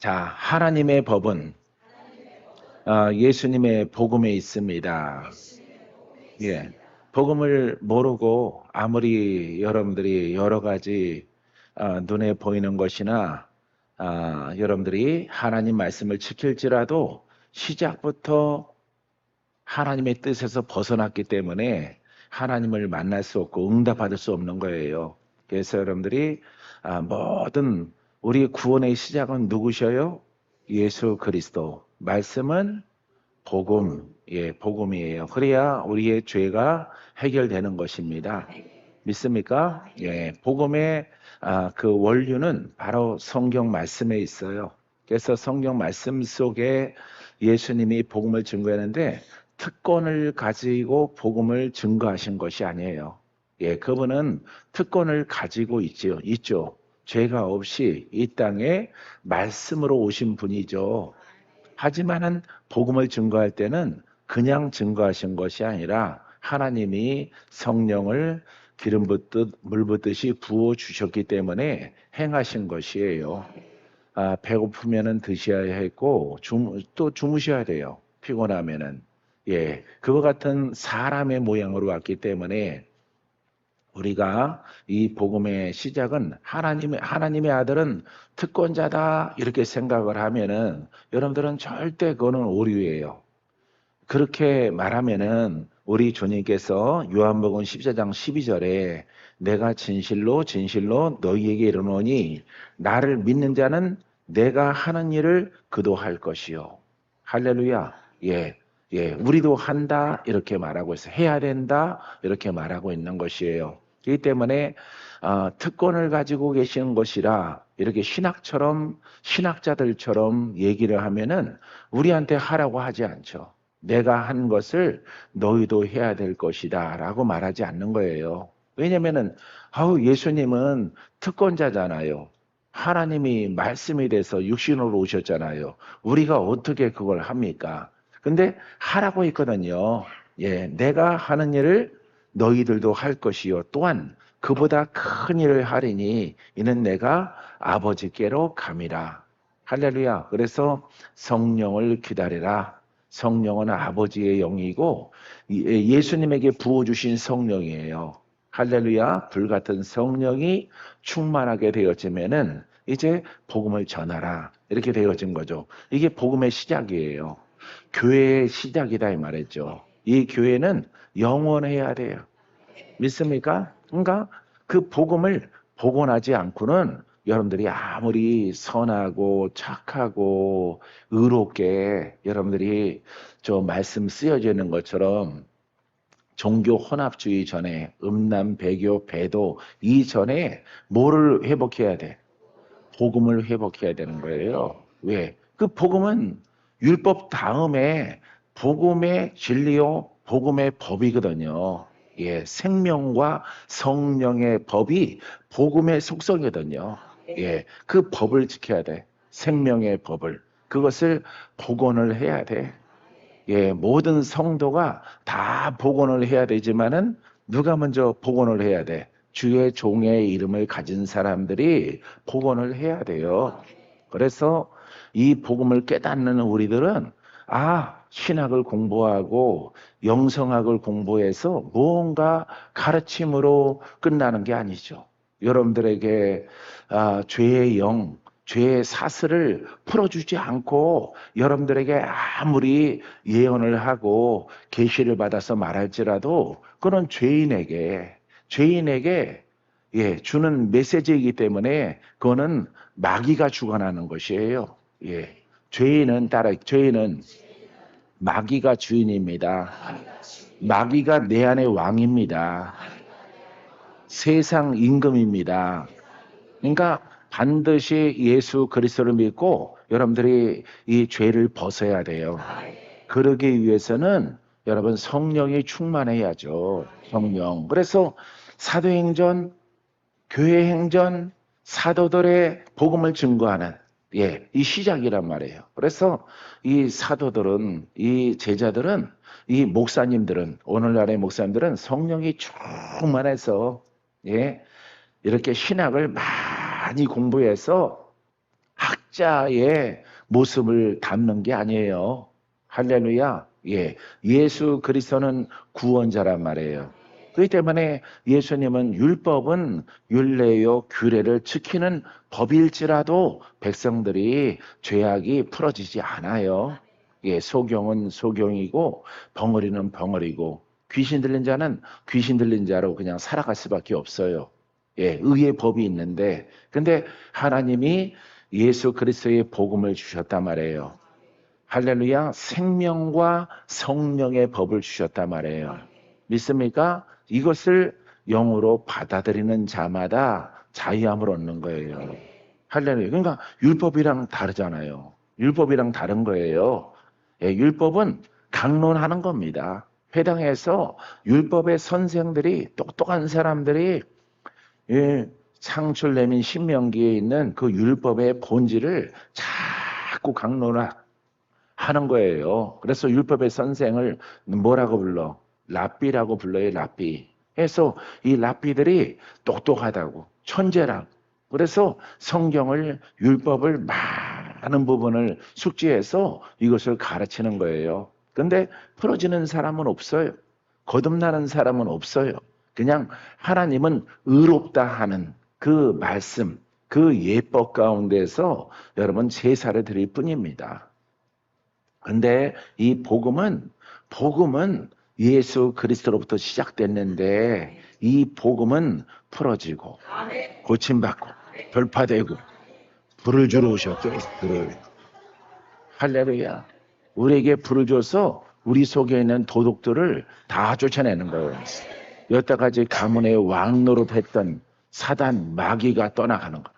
자, 하나님의 법은 예수님의 복음에 있습니다. 예. 복음을 모르고 아무리 여러분들이 여러 가지 눈에 보이는 것이나 여러분들이 하나님 말씀을 지킬지라도 시작부터 하나님의 뜻에서 벗어났기 때문에 하나님을 만날 수 없고 응답받을 수 없는 거예요. 그래서 여러분들이 모든 우리 구원의 시작은 누구셔요? 예수 그리스도. 말씀은 복음, 복음이에요. 그래야 우리의 죄가 해결되는 것입니다. 믿습니까? 예, 복음의 그 원류는 바로 성경 말씀에 있어요. 그래서 성경 말씀 속에 예수님이 복음을 증거하는데 특권을 가지고 복음을 증거하신 것이 아니에요. 예, 그분은 특권을 가지고 있죠. 죄가 없이 이 땅에 말씀으로 오신 분이죠. 하지만은 복음을 증거할 때는 그냥 증거하신 것이 아니라 하나님이 성령을 기름 붓듯 물 붓듯이 부어 주셨기 때문에 행하신 것이에요. 배고프면은 드셔야 했고 또 주무셔야 돼요. 피곤하면은 그와 같은 사람의 모양으로 왔기 때문에 우리가 이 복음의 시작은 하나님의 아들은 특권자다 이렇게 생각을 하면은 여러분들은 절대 그거는 오류예요. 그렇게 말하면은 우리 주님께서 요한복음 14장 12절에 내가 진실로 진실로 너희에게 이르노니 나를 믿는 자는 내가 하는 일을 그도 할 것이요. 할렐루야. 우리도 한다 이렇게 말하고 있어요. 해야 된다 이렇게 말하고 있는 것이에요. 그렇기 때문에 특권을 가지고 계시는 것이라 이렇게 신학자들처럼 얘기를 하면은 우리한테 하라고 하지 않죠. 내가 한 것을 너희도 해야 될 것이다 라고 말하지 않는 거예요. 왜냐면은 예수님은 특권자잖아요. 하나님이 말씀이 돼서 육신으로 오셨잖아요. 우리가 어떻게 그걸 합니까? 근데 하라고 했거든요. 내가 하는 일을 너희들도 할 것이요. 또한 그보다 큰 일을 하리니 이는 내가 아버지께로 감이라. 할렐루야. 그래서 성령을 기다리라. 성령은 아버지의 영이고 예수님에게 부어주신 성령이에요. 할렐루야. 불같은 성령이 충만하게 되어지면은 이제 복음을 전하라. 이렇게 되어진 거죠. 이게 복음의 시작이에요. 교회의 시작이다 이 말이죠. 이 교회는 영원해야 돼요. 믿습니까? 그러니까 그 복음을 복원하지 않고는 여러분들이 아무리 선하고 착하고 의롭게 여러분들이 저 말씀 쓰여져 있는 것처럼 종교 혼합주의 전에 음란, 배교, 배도 이전에 뭐를 회복해야 돼? 복음을 회복해야 되는 거예요. 왜? 그 복음은 율법 다음에 복음의 진리요, 복음의 법이거든요. 생명과 성령의 법이 복음의 속성이거든요. 그 법을 지켜야 돼. 생명의 법을. 그것을 복원을 해야 돼. 모든 성도가 다 복원을 해야 되지만은 누가 먼저 복원을 해야 돼? 주의 종의 이름을 가진 사람들이 복원을 해야 돼요. 그래서 이 복음을 깨닫는 우리들은 신학을 공부하고 영성학을 공부해서 무언가 가르침으로 끝나는 게 아니죠. 여러분들에게 죄의 영, 죄의 사슬을 풀어주지 않고 여러분들에게 아무리 예언을 하고 계시를 받아서 말할지라도 그건 죄인에게 주는 메시지이기 때문에 그거는 마귀가 주관하는 것이에요. 죄인은 마귀가 주인입니다. 마귀가 내 안의 왕입니다. 세상 임금입니다. 그러니까 반드시 예수 그리스도를 믿고 여러분들이 이 죄를 벗어야 돼요. 그러기 위해서는 여러분 성령이 충만해야죠. 성령. 그래서 사도행전, 교회행전, 사도들의 복음을 증거하는 이 시작이란 말이에요. 그래서 이 사도들은, 이 제자들은, 이 목사님들은, 오늘날의 목사님들은 성령이 충만해서 이렇게 신학을 많이 공부해서 각자의 모습을 담는 게 아니에요. 할렐루야. 예. 예수 그리스도는 구원자란 말이에요. 그렇기 때문에 예수님은 율법은 율례요 규례를 지키는 법일지라도 백성들이 죄악이 풀어지지 않아요. 예, 소경은 소경이고 벙어리는 벙어리고 귀신 들린 자는 귀신 들린 자로 그냥 살아갈 수밖에 없어요. 예, 의의 법이 있는데 근데 하나님이 예수 그리스도의 복음을 주셨단 말이에요. 할렐루야. 생명과 성령의 법을 주셨단 말이에요. 믿습니까? 이것을 영으로 받아들이는 자마다 자유함을 얻는 거예요. 할렐루야. 그러니까 율법이랑 다르잖아요. 율법이랑 다른 거예요. 예, 율법은 강론하는 겁니다. 회당에서 율법의 선생들이 똑똑한 사람들이 예, 창출 내민 신명기에 있는 그 율법의 본질을 자꾸 강론하는 거예요. 그래서 율법의 선생을 뭐라고 불러? 랍비라고 불러요. 랍비. 해서 이 랍비들이 똑똑하다고 천재라고. 그래서 성경을 율법을 많은 부분을 숙지해서 이것을 가르치는 거예요. 근데 풀어지는 사람은 없어요. 거듭나는 사람은 없어요. 그냥 하나님은 의롭다 하는 그 말씀, 그 예법 가운데서 여러분 제사를 드릴 뿐입니다. 근데 이 복음은 예수 그리스도로부터 시작됐는데 이 복음은 풀어지고 고침받고 돌파되고 불을 주러 오셨죠. 할렐루야. 우리에게 불을 줘서 우리 속에 있는 도둑들을 다 쫓아내는 거예요. 여태까지 가문의 왕 노릇했던 사단 마귀가 떠나가는 것.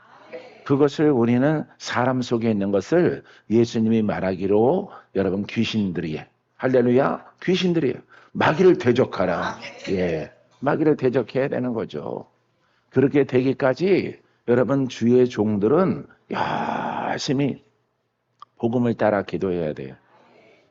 그것을 우리는 사람 속에 있는 것을 예수님이 말하기로 여러분 귀신들이 할렐루야 귀신들이 마귀를 대적하라. 예, 마귀를 대적해야 되는 거죠. 그렇게 되기까지 여러분 주의 종들은 열심히 복음을 따라 기도해야 돼요.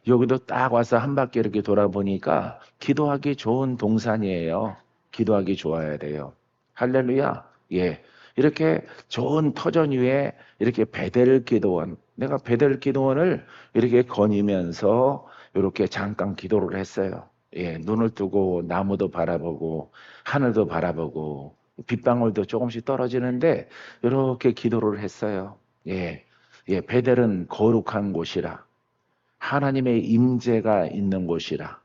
여기도 딱 와서 한 바퀴 이렇게 돌아보니까 기도하기 좋은 동산이에요. 기도하기 좋아야 돼요. 할렐루야. 예. 이렇게 좋은 터전 위에 이렇게 베델 기도원, 내가 베델 기도원을 이렇게 거니면서 이렇게 잠깐 기도를 했어요. 예. 눈을 뜨고 나무도 바라보고 하늘도 바라보고 빗방울도 조금씩 떨어지는데 이렇게 기도를 했어요. 예. 예. 베델은 거룩한 곳이라. 하나님의 임재가 있는 곳이라.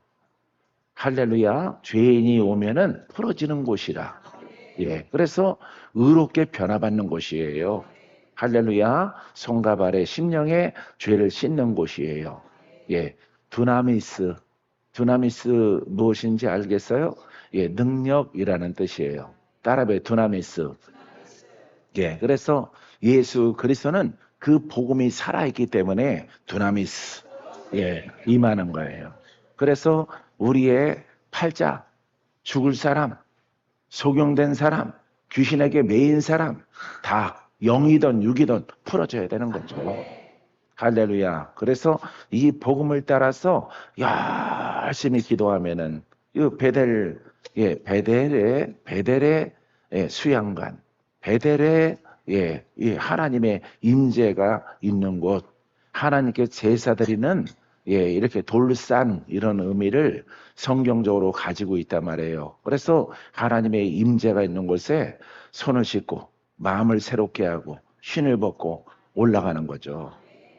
할렐루야. 죄인이 오면은 풀어지는 곳이라. 예. 그래서 의롭게 변화받는 곳이에요. 할렐루야. 손과 발의 심령의 죄를 씻는 곳이에요. 예. 두나미스. 두나미스 무엇인지 알겠어요? 예. 능력이라는 뜻이에요. 따라해 두나미스. 예. 그래서 예수 그리스도는 그 복음이 살아있기 때문에 두나미스. 예, 임하는 거예요. 그래서 우리의 팔자, 죽을 사람, 소경된 사람, 귀신에게 매인 사람 다 영이든 육이든 풀어줘야 되는 거죠. 할렐루야. 그래서 이 복음을 따라서 열심히 기도하면은 이 베델, 예, 베델의 예, 수양관, 베델의 예, 이 하나님의 임재가 있는 곳, 하나님께 제사 드리는 예, 이렇게 돌산 이런 의미를 성경적으로 가지고 있단 말이에요. 그래서 하나님의 임재가 있는 곳에 손을 씻고 마음을 새롭게 하고 신을 벗고 올라가는 거죠.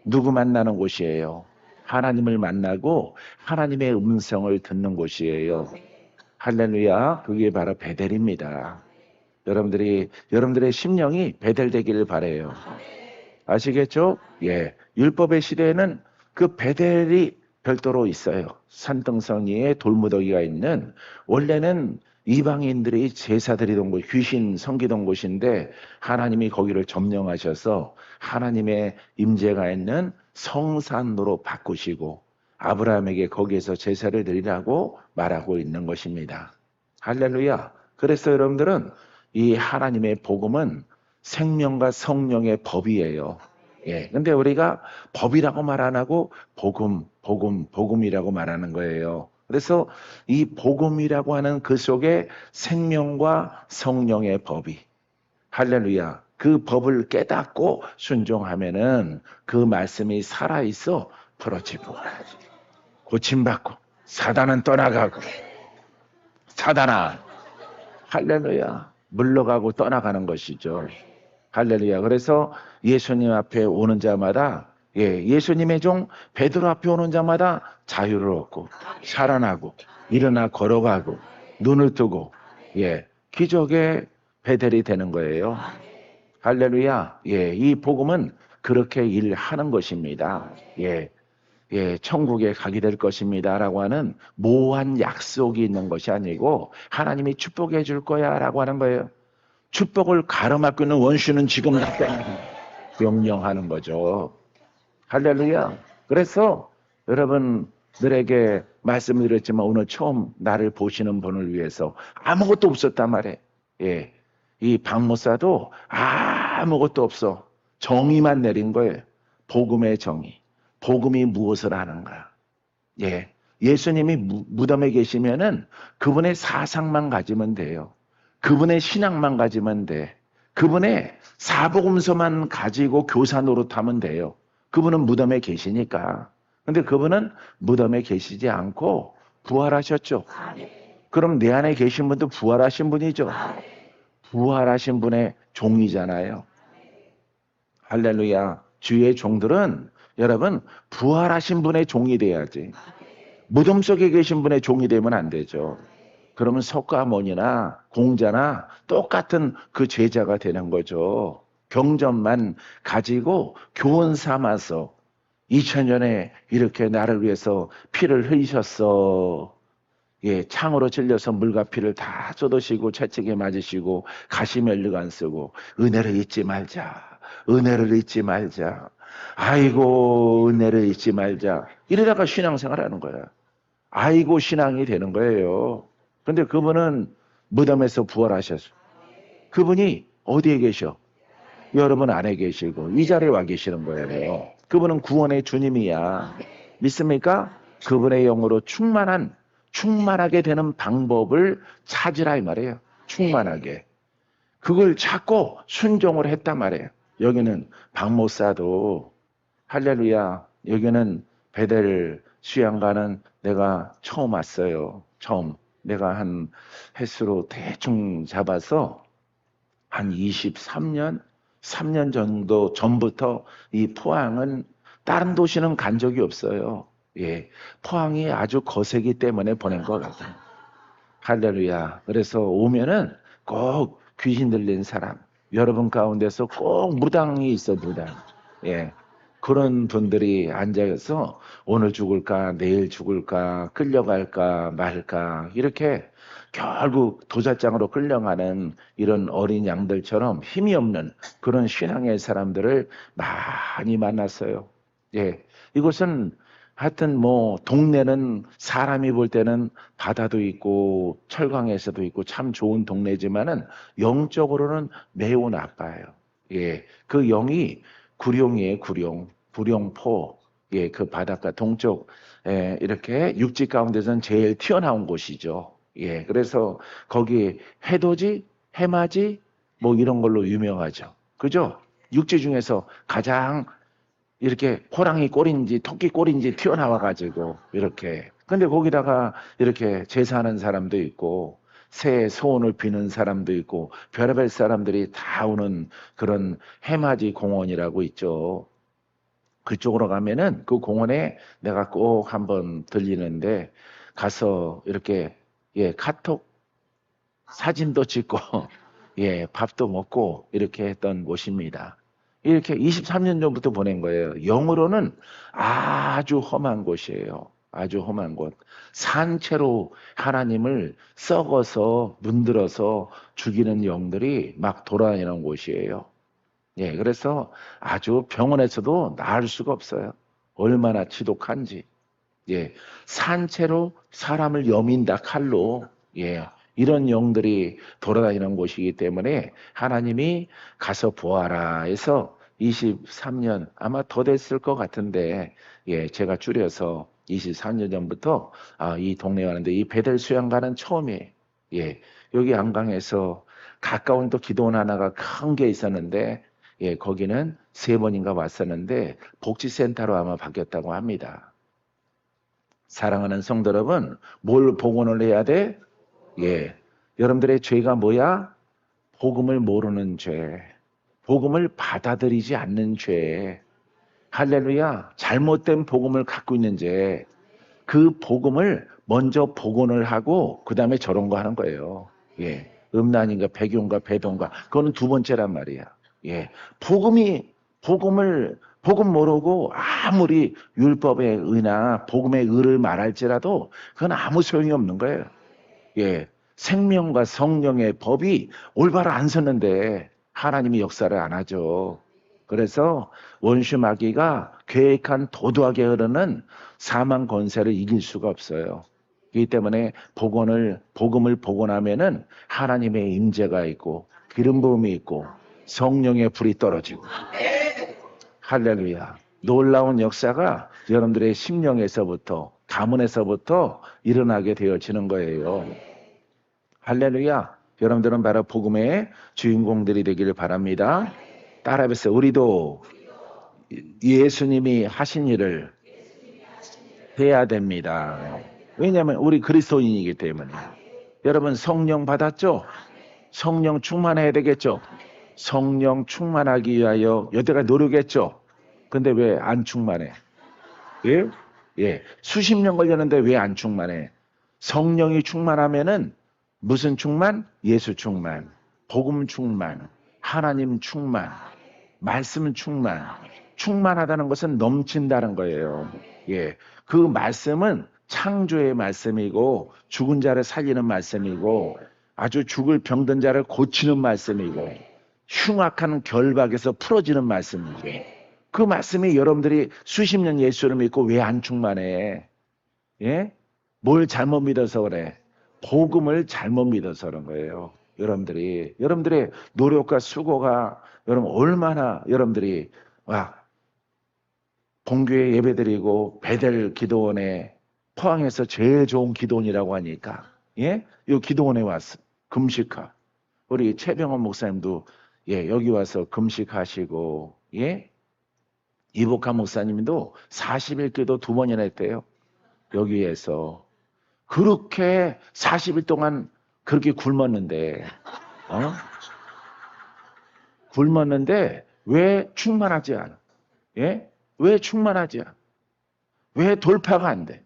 누구 만나는 곳이에요? 하나님을 만나고 하나님의 음성을 듣는 곳이에요. 할렐루야. 그게 바로 베델입니다. 여러분들의 심령이 베델되기를 바라요. 아시겠죠? 예. 율법의 시대에는 그 베델이 별도로 있어요. 산등성 위에 돌무더기가 있는 원래는 이방인들이 제사 드리던 곳, 귀신 섬기던 곳인데 하나님이 거기를 점령하셔서 하나님의 임재가 있는 성산으로 바꾸시고 아브라함에게 거기에서 제사를 드리라고 말하고 있는 것입니다. 할렐루야. 그래서 여러분들은 이 하나님의 복음은 생명과 성령의 법이에요. 예. 근데 우리가 법이라고 말 안 하고 복음이라고 말하는 거예요. 그래서 이 복음이라고 하는 그 속에 생명과 성령의 법이 할렐루야. 그 법을 깨닫고 순종하면은 그 말씀이 살아있어 풀어지고 고침받고 사단은 떠나가고 사단아 할렐루야 물러가고 떠나가는 것이죠. 할렐루야. 그래서 예수님 앞에 오는 자마다 예수님의 종 베드로 앞에 오는 자마다 자유를 얻고 살아나고 일어나 걸어가고 눈을 뜨고 기적의 베델이 되는 거예요. 할렐루야. 이 복음은 그렇게 일하는 것입니다. 천국에 가게 될 것입니다라고 하는 모호한 약속이 있는 것이 아니고 하나님이 축복해 줄 거야라고 하는 거예요. 축복을 가로막고 있는 원수는 지금 나타나고 명령하는 거죠. 할렐루야. 그래서 여러분들에게 말씀을 드렸지만 오늘 처음 나를 보시는 분을 위해서 아무것도 없었단 말이에요. 이 박목사도 아무것도 없어. 정의만 내린 거예요. 복음의 정의. 복음이 무엇을 하는가. 예수님이 무덤에 계시면은 그분의 사상만 가지면 돼요. 그분의 신앙만 가지면 돼. 그분의 사복음서만 가지고 교사 노릇하면 돼요. 그분은 무덤에 계시니까. 근데 그분은 무덤에 계시지 않고 부활하셨죠. 그럼 내 안에 계신 분도 부활하신 분이죠. 부활하신 분의 종이잖아요. 할렐루야. 주의 종들은 여러분 부활하신 분의 종이 돼야지. 무덤 속에 계신 분의 종이 되면 안 되죠. 그러면 석가모니나 공자나 똑같은 그 제자가 되는 거죠. 경전만 가지고 교훈 삼아서 2000년에 이렇게 나를 위해서 피를 흘리셨어. 창으로 찔려서 물과 피를 다 쏟으시고 채찍에 맞으시고 가시면류관 쓰고 은혜를 잊지 말자. 은혜를 잊지 말자. 아이고 은혜를 잊지 말자. 이러다가 신앙생활 하는 거야. 아이고 신앙이 되는 거예요. 근데 그분은 무덤에서 부활하셨어. 그분이 어디에 계셔? 여러분 안에 계시고 이 자리에 와 계시는 거예요. 그분은 구원의 주님이야. 믿습니까? 그분의 영으로 충만하게 되는 방법을 찾으라 이 말이에요. 충만하게. 그걸 찾고 순종을 했단 말이에요. 여기는 박목사도 할렐루야. 여기는 베델 수양가는 내가 처음 왔어요. 처음. 내가 한 횟수로 대충 잡아서 한 23년, 3년 정도 전부터 이 포항은 다른 도시는 간 적이 없어요. 포항이 아주 거세기 때문에 보낸 것 같아요. 할렐루야. 그래서 오면은 꼭 귀신 들린 사람, 여러분 가운데서 꼭 무당이 있어, 무당. 그런 분들이 앉아서 오늘 죽을까 내일 죽을까 끌려갈까 말까 이렇게 결국 도살장으로 끌려가는 이런 어린 양들처럼 힘이 없는 그런 신앙의 사람들을 많이 만났어요. 이곳은 하여튼 뭐 동네는 사람이 볼 때는 바다도 있고 철강에서도 있고 참 좋은 동네지만은 영적으로는 매우 나빠요. 그 영이 구룡이에요, 구룡. 구룡포. 그 바닷가 동쪽, 이렇게 육지 가운데서는 제일 튀어나온 곳이죠. 그래서 거기 해돋이, 해맞이, 뭐 이런 걸로 유명하죠. 그죠? 육지 중에서 가장 이렇게 호랑이 꼴인지 토끼 꼴인지 튀어나와가지고 이렇게. 근데 거기다가 이렇게 제사하는 사람도 있고, 새해 소원을 비는 사람도 있고 별의별 사람들이 다 오는 그런 해맞이 공원이라고 있죠. 그쪽으로 가면은 그 공원에 내가 꼭 한번 들리는데 가서 이렇게 카톡 사진도 찍고 밥도 먹고 이렇게 했던 곳입니다. 이렇게 23년 전부터 보낸 거예요. 영으로는 아주 험한 곳이에요. 아주 험한 곳. 산채로 하나님을 썩어서 문들어서 죽이는 영들이 막 돌아다니는 곳이에요. 그래서 아주 병원에서도 나을 수가 없어요. 얼마나 지독한지. 산채로 사람을 여민다 칼로. 이런 영들이 돌아다니는 곳이기 때문에 하나님이 가서 보아라 해서 23년 아마 더 됐을 것 같은데 제가 줄여서 23년 전부터 이 동네에 왔는데 이 베델 수양가는 처음이에요. 여기 안강에서 가까운 또 기도원 하나가 큰 게 있었는데, 예, 거기는 3번인가 왔었는데 복지센터로 아마 바뀌었다고 합니다. 사랑하는 성도 여러분, 뭘 복원을 해야 돼? 예, 여러분들의 죄가 뭐야? 복음을 모르는 죄, 복음을 받아들이지 않는 죄. 할렐루야. 잘못된 복음을 갖고 있는 죄. 그 복음을 먼저 복원을 하고 그 다음에 저런 거 하는 거예요. 예, 음란인가 배교인가 배도인가 그거는 2번째란 말이야. 예, 복음 모르고 아무리 율법의 의나 복음의 의를 말할지라도 그건 아무 소용이 없는 거예요. 예, 생명과 성령의 법이 올바로 안 섰는데 하나님이 역사를 안 하죠. 그래서 원수 마귀가 계획한 도도하게 흐르는 사망 권세를 이길 수가 없어요. 그렇기 때문에 복음을 복원하면은 하나님의 임재가 있고 기름 부음이 있고 성령의 불이 떨어지고 할렐루야. 놀라운 역사가 여러분들의 심령에서부터 가문에서부터 일어나게 되어지는 거예요. 할렐루야. 여러분들은 바로 복음의 주인공들이 되기를 바랍니다. 따라해보세요. 우리도 예수님이 하신 일을 해야 됩니다. 왜냐하면 우리 그리스도인이기 때문에. 여러분 성령 받았죠? 성령 충만해야 되겠죠? 성령 충만하기 위하여 여태까지 노력했죠? 근데 왜 안 충만해? 예? 예. 수십 년 걸렸는데 왜 안 충만해? 성령이 충만하면은 무슨 충만? 예수 충만, 복음 충만, 하나님 충만, 말씀 충만. 충만하다는 것은 넘친다는 거예요. 예. 그 말씀은 창조의 말씀이고 죽은 자를 살리는 말씀이고 아주 죽을 병든 자를 고치는 말씀이고 흉악한 결박에서 풀어지는 말씀이죠. 그 말씀이 여러분들이 수십 년 예수를 믿고 왜 안 충만해? 예? 뭘 잘못 믿어서 그래? 복음을 잘못 믿어서 그런 거예요. 여러분들의 노력과 수고가 여러분 얼마나 여러분들이 본교회 예배드리고 베델 기도원에 포항에서 제일 좋은 기도원이라고 하니까 예? 이 기도원에 왔어. 금식하. 우리 최병원 목사님도 예, 여기 와서 금식하시고 예? 이복한 목사님도 40일 기도 2번이나 했대요. 여기에서 그렇게 40일 동안 그렇게 굶었는데 굶었는데 왜 충만하지 않아? 예? 왜 충만하지 않아? 왜 돌파가 안 돼?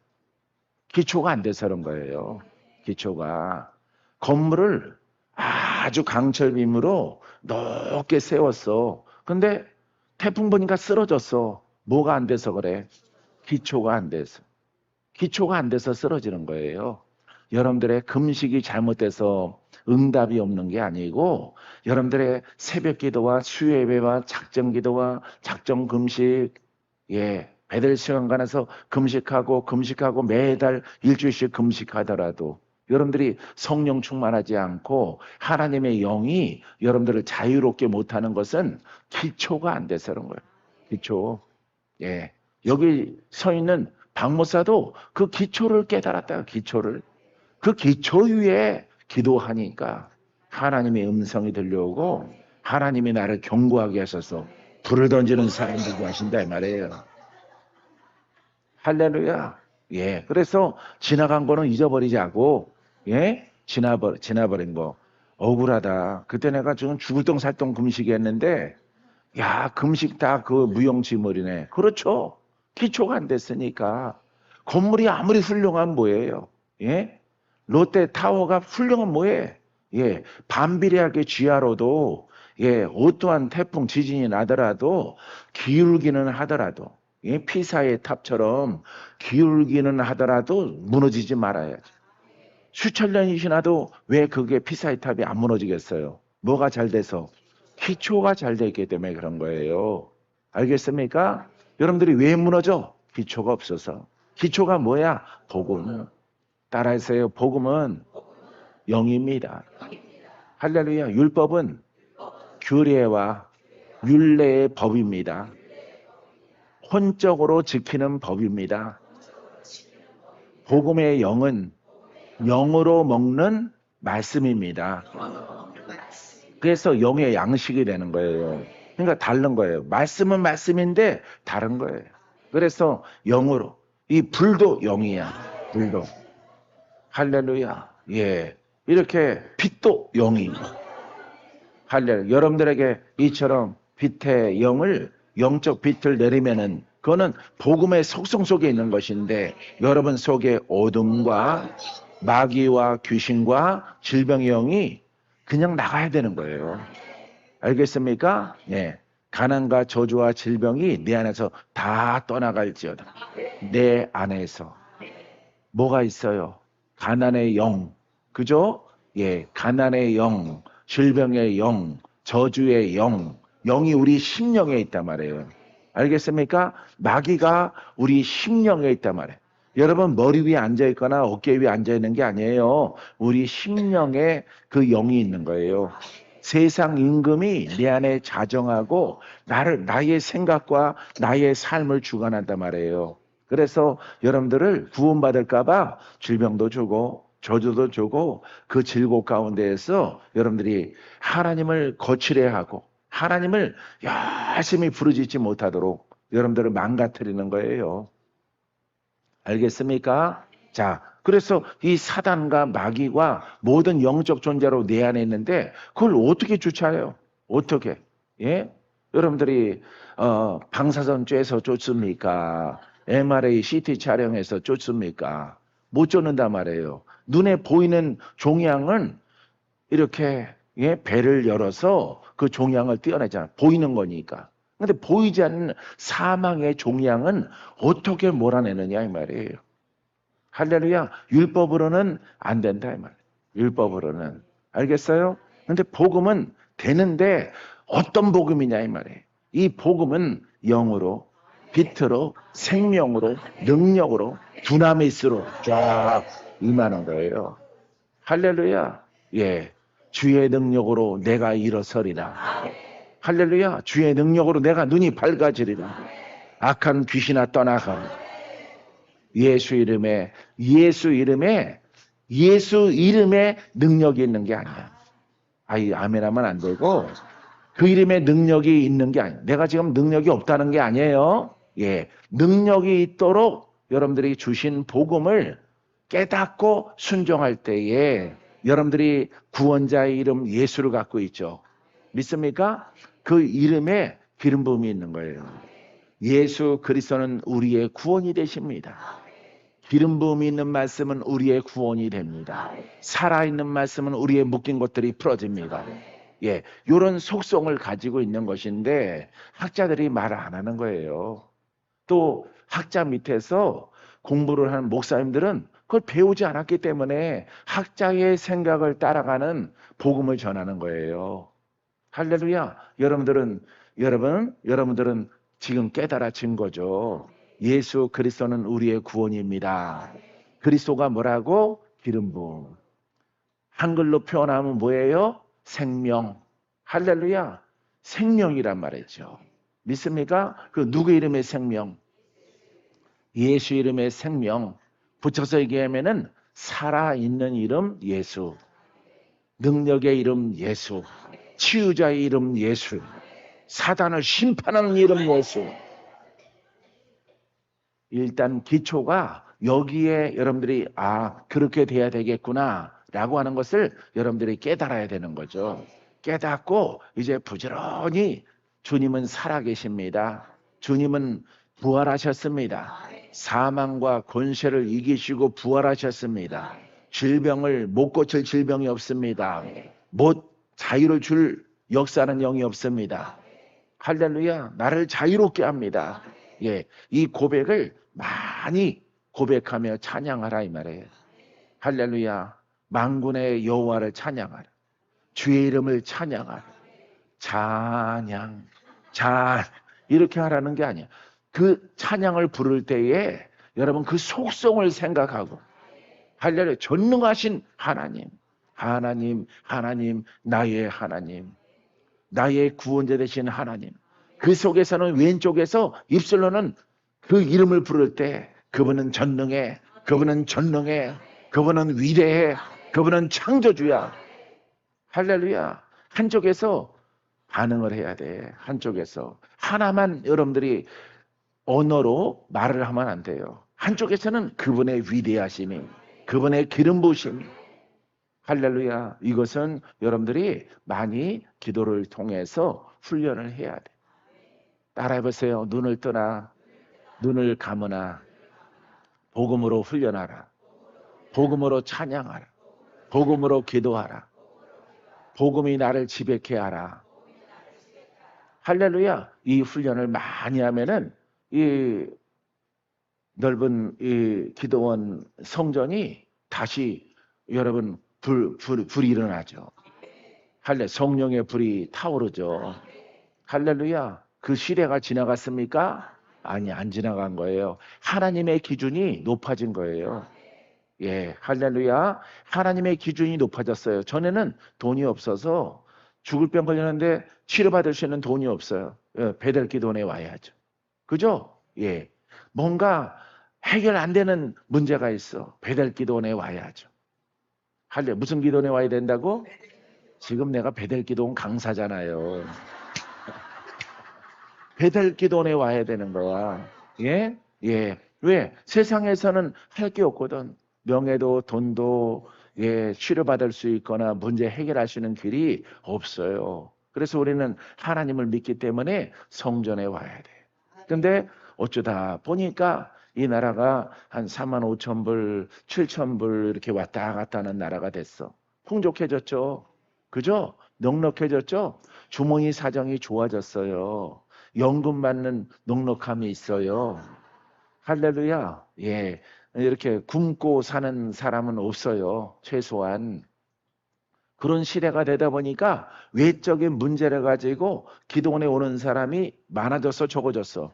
기초가 안 돼서 그런 거예요. 기초가. 건물을 아주 강철빔으로 높게 세웠어. 근데 태풍 보니까 쓰러졌어. 뭐가 안 돼서 그래? 기초가 안 돼서. 기초가 안 돼서 쓰러지는 거예요. 여러분들의 금식이 잘못돼서 응답이 없는 게 아니고 여러분들의 새벽 기도와 수요 예배와 작정 기도와 작정 금식 예, 베델 시간관에서 금식하고 매달 일주일씩 금식하더라도 여러분들이 성령 충만하지 않고 하나님의 영이 여러분들을 자유롭게 못하는 것은 기초가 안 돼서 그런 거예요. 기초. 예, 여기 서 있는 박목사도 그 기초를 깨달았다. 기초를. 그 기초 위에 기도하니까 하나님의 음성이 들려오고 하나님이 나를 견고하게 하셔서 불을 던지는 사람들도 하신다 이 말이에요. 할렐루야. 예. 그래서 지나간 거는 잊어버리자고. 예? 지나버린 거. 억울하다. 그때 내가 지금 죽을 똥 살 똥 금식했는데 야, 금식 다 그 무용지물이네. 그렇죠. 기초가 안 됐으니까. 건물이 아무리 훌륭한 뭐예요? 예? 롯데타워가 훌륭한 뭐예? 예. 반비례하게 지하로도 예, 어떠한 태풍 지진이 나더라도 기울기는 하더라도 예, 피사의 탑처럼 기울기는 하더라도 무너지지 말아야지. 수천 년이 지나도 왜 그게 피사의 탑이 안 무너지겠어요? 뭐가 잘 돼서? 기초가 잘 되기 때문에 그런 거예요. 알겠습니까? 여러분들이 왜 무너져? 기초가 없어서. 기초가 뭐야? 복음. 따라하세요. 복음은 영입니다. 할렐루야. 율법은 규례와 율례의 법입니다. 혼적으로 지키는 법입니다. 복음의 영은 영으로 먹는 말씀입니다. 그래서 영의 양식이 되는 거예요. 그러니까 다른 거예요. 말씀은 말씀인데 다른 거예요. 그래서 영으로 이 불도 영이야. 불도. 할렐루야. 예. 이렇게 빛도 영이. 할렐루야. 여러분들에게 이처럼 빛의 영을 영적 빛을 내리면은 그거는 복음의 속성 속에 있는 것인데 여러분 속에 어둠과 마귀와 귀신과 질병의 영이 그냥 나가야 되는 거예요. 알겠습니까? 예. 가난과 저주와 질병이 내 안에서 다 떠나갈지어다. 내 안에서 뭐가 있어요? 가난의 영, 그죠? 예, 가난의 영, 질병의 영, 저주의 영, 영이 우리 심령에 있단 말이에요. 알겠습니까? 마귀가 우리 심령에 있단 말이에요. 여러분 머리 위에 앉아 있거나 어깨 위에 앉아 있는 게 아니에요. 우리 심령에 그 영이 있는 거예요. 세상 임금이 내 안에 자정하고 나의 생각과 나의 삶을 주관한단 말이에요. 그래서 여러분들을 구원받을까봐 질병도 주고 저주도 주고 그 질곡 가운데에서 여러분들이 하나님을 거칠해 하고 하나님을 열심히 부르짖지 못하도록 여러분들을 망가뜨리는 거예요. 알겠습니까? 자, 그래서 이 사단과 마귀와 모든 영적 존재로 내 안에 있는데 그걸 어떻게 주차해요? 어떻게? 예? 여러분들이 방사선 쬐서 쫓습니까? MRI, CT 촬영해서 쫓습니까? 못 쫓는단 말이에요. 눈에 보이는 종양은 이렇게 배를 열어서 그 종양을 떼어내잖아. 보이는 거니까. 근데 보이지 않는 사망의 종양은 어떻게 몰아내느냐 이 말이에요. 할렐루야. 율법으로는 안 된다 이 말이에요. 율법으로는. 알겠어요? 근데 복음은 되는데 어떤 복음이냐 이 말이에요. 이 복음은 영으로, 빛으로, 생명으로, 능력으로, 두나미스로 쫙 임하는 거예요. 할렐루야. 예. 주의 능력으로 내가 일어서리라. 할렐루야. 주의 능력으로 내가 눈이 밝아지리라. 악한 귀신아 떠나가. 예수 이름에 능력이 있는 게 아니야. 아이 아멘 하면 안 되고 그 이름에 능력이 있는 게 아니야. 내가 지금 능력이 없다는 게 아니에요. 예. 능력이 있도록 여러분들이 주신 복음을 깨닫고 순종할 때에 여러분들이 구원자의 이름 예수를 갖고 있죠. 믿습니까? 그 이름에 기름 부음이 있는 거예요. 예수 그리스도는 우리의 구원이 되십니다. 기름 부음이 있는 말씀은 우리의 구원이 됩니다. 살아있는 말씀은 우리의 묶인 것들이 풀어집니다. 예, 이런 속성을 가지고 있는 것인데 학자들이 말을 안 하는 거예요. 또 학자 밑에서 공부를 하는 목사님들은 그걸 배우지 않았기 때문에 학자의 생각을 따라가는 복음을 전하는 거예요. 할렐루야. 여러분들은 지금 깨달아진 거죠. 예수 그리스도는 우리의 구원입니다. 그리스도가 뭐라고? 기름 부음. 한글로 표현하면 뭐예요? 생명. 할렐루야. 생명이란 말이죠. 믿습니까? 그 누구 이름의 생명? 예수 이름의 생명. 붙여서 얘기하면은 살아있는 이름 예수. 능력의 이름 예수. 치유자의 이름 예수. 사단을 심판하는 이름 예수. 일단 기초가 여기에 여러분들이 그렇게 돼야 되겠구나 라고 하는 것을 여러분들이 깨달아야 되는 거죠. 깨닫고 이제 부지런히 주님은 살아계십니다. 주님은 부활하셨습니다. 사망과 권세를 이기시고 부활하셨습니다. 질병을 못 고칠 질병이 없습니다. 못 자유를 줄 역사는 영이 없습니다. 할렐루야. 나를 자유롭게 합니다. 예, 이 고백을 많이 고백하며 찬양하라 이 말이에요. 할렐루야. 만군의 여호와를 찬양하라. 주의 이름을 찬양하라. 찬양 이렇게 하라는 게 아니야. 그 찬양을 부를 때에 여러분 그 속성을 생각하고 할렐루야. 전능하신 하나님, 나의 하나님, 나의 구원자 되신 하나님. 그 속에서는 왼쪽에서 입술로는 그 이름을 부를 때 그분은 전능해, 그분은 위대해, 그분은 창조주야. 할렐루야. 한쪽에서 반응을 해야 돼. 한쪽에서. 하나만 여러분들이 언어로 말을 하면 안 돼요. 한쪽에서는 그분의 위대하심이, 그분의 기름 부으심이, 할렐루야. 이것은 여러분들이 많이 기도를 통해서 훈련을 해야 돼. 따라해 보세요. 눈을 떠나, 눈을 감으나, 복음으로 훈련하라. 복음으로 찬양하라. 복음으로 기도하라. 복음이 나를 지배케 하라. 할렐루야. 이 훈련을 많이 하면은 이 넓은 이 기도원 성전이 다시 여러분 불이 일어나죠. 성령의 불이 타오르죠. 할렐루야. 그 시대가 지나갔습니까? 아니, 안 지나간 거예요. 하나님의 기준이 높아진 거예요. 예, 할렐루야. 하나님의 기준이 높아졌어요. 전에는 돈이 없어서 죽을 병 걸렸는데 치료받을 수 있는 돈이 없어요. 예, 베델기도원에 와야죠. 그죠? 예. 뭔가 해결 안 되는 문제가 있어. 베델기도원에 와야죠. 무슨 기도원에 와야 된다고? 지금 내가 베델기도원 강사잖아요. 베델기도원에 와야 되는 거야. 예? 예. 왜? 세상에서는 할 게 없거든. 명예도 돈도 예, 치료받을 수 있거나 문제 해결할 수 있는 길이 없어요. 그래서 우리는 하나님을 믿기 때문에 성전에 와야 돼. 근데 어쩌다 보니까 이 나라가 한 4만 5천 불, 7천 불 이렇게 왔다 갔다 하는 나라가 됐어. 풍족해졌죠. 그죠? 넉넉해졌죠? 주머니 사정이 좋아졌어요. 연금 받는 넉넉함이 있어요. 할렐루야. 예. 이렇게 굶고 사는 사람은 없어요. 최소한. 그런 시대가 되다 보니까 외적인 문제를 가지고 기도원에 오는 사람이 많아졌어, 적어졌어?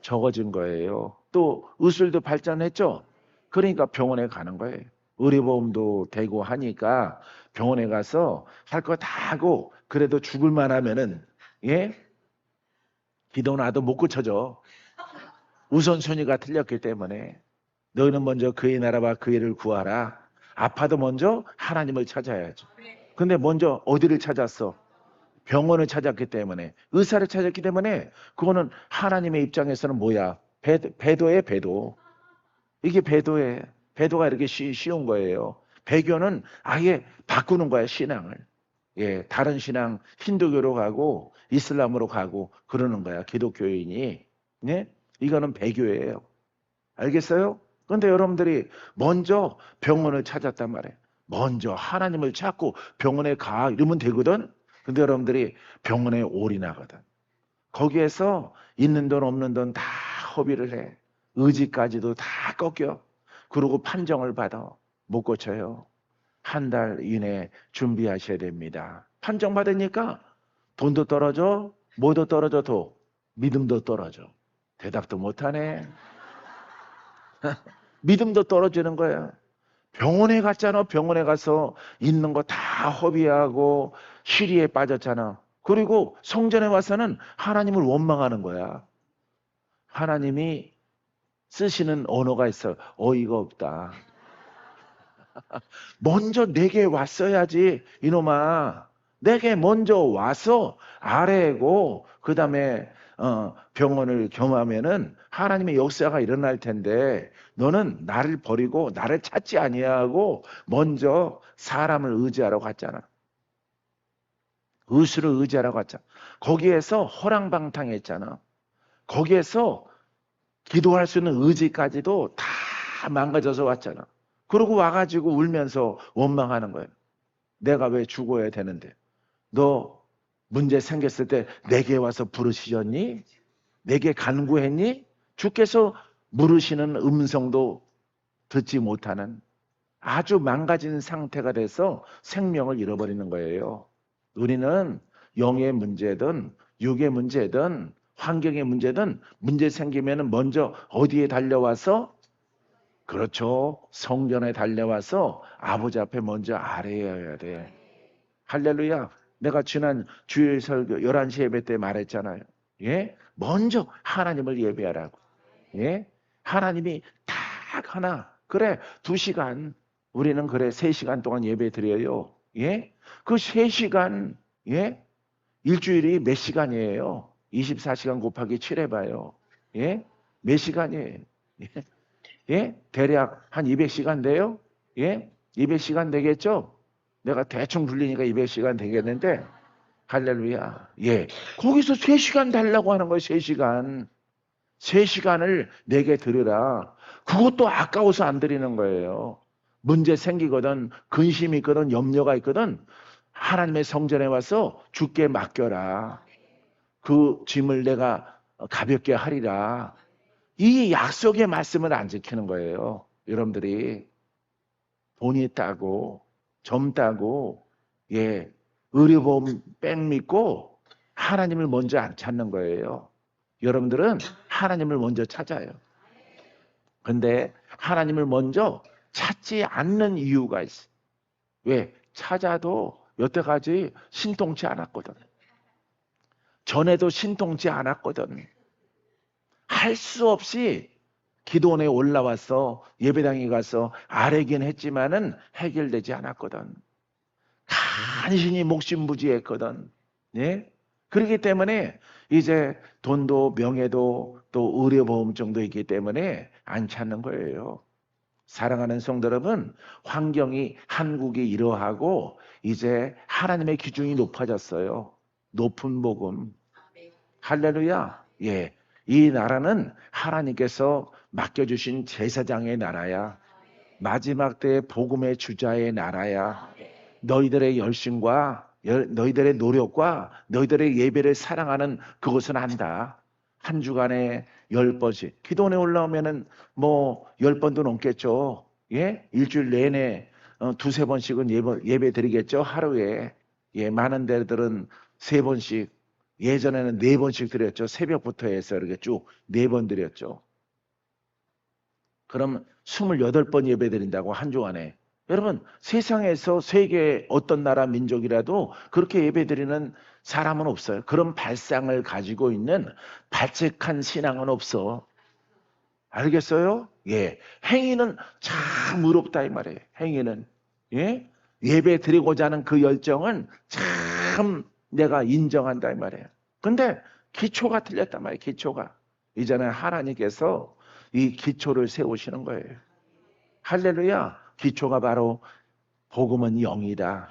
적어진 거예요. 또 의술도 발전했죠. 그러니까 병원에 가는 거예요. 의료보험도 되고 하니까 병원에 가서 할 거 다 하고 그래도 죽을 만하면은 예? 기도 나도 못 고쳐져. 우선순위가 틀렸기 때문에 너희는 먼저 그의 나라와 그의 일을 구하라. 아파도 먼저 하나님을 찾아야죠. 근데 먼저 어디를 찾았어? 병원을 찾았기 때문에, 의사를 찾았기 때문에 그거는 하나님의 입장에서는 뭐야? 배도의 배도. 이게 배도에 배도가 이렇게 쉬운 거예요. 배교는 아예 바꾸는 거야, 신앙을. 예, 다른 신앙 힌두교로 가고 이슬람으로 가고 그러는 거야, 기독교인이. 네? 이거는 배교예요. 알겠어요? 그런데 여러분들이 먼저 병원을 찾았단 말이에요. 먼저 하나님을 찾고 병원에 가 이러면 되거든. 근데 여러분들이 병원에 올인하거든. 거기에서 있는 돈 없는 돈 다 허비를 해. 의지까지도 다 꺾여. 그러고 판정을 받아. 못 고쳐요. 한 달 이내 준비하셔야 됩니다. 판정 받으니까 돈도 떨어져, 뭐도 떨어져도 믿음도 떨어져. 대답도 못하네. 믿음도 떨어지는 거야. 병원에 갔잖아. 병원에 가서 있는 거 다 허비하고 시리에 빠졌잖아. 그리고 성전에 와서는 하나님을 원망하는 거야. 하나님이 쓰시는 언어가 있어. 어이가 없다. 먼저 내게 왔어야지, 이놈아. 내게 먼저 와서 아래고 그 다음에 병원을 경험하면은 하나님의 역사가 일어날 텐데 너는 나를 버리고 나를 찾지 아니하고 먼저 사람을 의지하러 갔잖아. 의수를 의지하러 갔잖아. 거기에서 허랑방탕했잖아. 거기에서 기도할 수 있는 의지까지도 다 망가져서 왔잖아. 그러고 와가지고 울면서 원망하는 거예요. 내가 왜 죽어야 되는데? 너 문제 생겼을 때 내게 와서 부르시셨니? 내게 간구했니? 주께서 물으시는 음성도 듣지 못하는 아주 망가진 상태가 돼서 생명을 잃어버리는 거예요. 우리는 영의 문제든 육의 문제든 환경의 문제든 문제 생기면 먼저 어디에 달려와서 그렇죠. 성전에 달려와서 아버지 앞에 먼저 아뢰어야 돼. 할렐루야. 내가 지난 주일 설교 11시 예배 때 말했잖아요. 예? 먼저 하나님을 예배하라고. 예? 하나님이 딱 하나. 그래, 2시간. 우리는 그래, 3시간 동안 예배 드려요. 예? 그 3시간 예? 일주일이 몇 시간이에요? 24시간 곱하기 7 해봐요. 예? 몇 시간이에요? 예? 예? 대략 한 200시간 돼요? 예? 200시간 되겠죠? 내가 대충 불리니까 200시간 되겠는데, 할렐루야. 예. 거기서 3시간 달라고 하는 거예요, 3시간. 3시간을 내게 드리라. 그것도 아까워서 안 드리는 거예요. 문제 생기거든, 근심이 있거든, 염려가 있거든, 하나님의 성전에 와서 주께 맡겨라. 그 짐을 내가 가볍게 하리라. 이 약속의 말씀을 안 지키는 거예요. 여러분들이 돈이 있다고, 젊다고, 예, 의료보험 뺑 믿고 하나님을 먼저 안 찾는 거예요. 여러분들은 하나님을 먼저 찾아요. 근데 하나님을 먼저 찾지 않는 이유가 있어요. 왜? 찾아도 여태까지 신통치 않았거든. 전에도 신통치 않았거든. 할 수 없이 기도원에 올라와서 예배당에 가서 아뢰긴 했지만은 해결되지 않았거든. 간신히 목심부지했거든. 예? 그렇기 때문에 이제 돈도 명예도 또 의료보험증도 있기 때문에 안 찾는 거예요. 사랑하는 성도 여러분, 환경이 한국이 이러하고 이제 하나님의 기준이 높아졌어요. 높은 복음. 할렐루야. 예. 이 나라는 하나님께서 맡겨주신 제사장의 나라야. 마지막 때의 복음의 주자의 나라야. 너희들의 열심과 너희들의 노력과 너희들의 예배를 사랑하는 그것은 안다. 한 주간에 10번씩. 기도원에 올라오면은 뭐 10번도 넘겠죠. 예? 일주일 내내 두세 번씩은 예배 드리겠죠. 하루에. 예, 많은 데들은 3번씩. 예전에는 4번씩 드렸죠. 새벽부터 해서 이렇게 쭉 4번 드렸죠. 그럼 28번 예배 드린다고 한 주간에. 여러분, 세상에서 세계 어떤 나라 민족이라도 그렇게 예배 드리는 사람은 없어요. 그런 발상을 가지고 있는 발칙한 신앙은 없어. 알겠어요? 예. 행위는 참 의롭다 이 말이에요. 행위는. 예? 예배 드리고자 하는 그 열정은 참 내가 인정한다 이 말이에요. 근데 기초가 틀렸단 말이에요. 기초가. 이제는 하나님께서 이 기초를 세우시는 거예요. 할렐루야. 기초가 바로 복음은 영이다.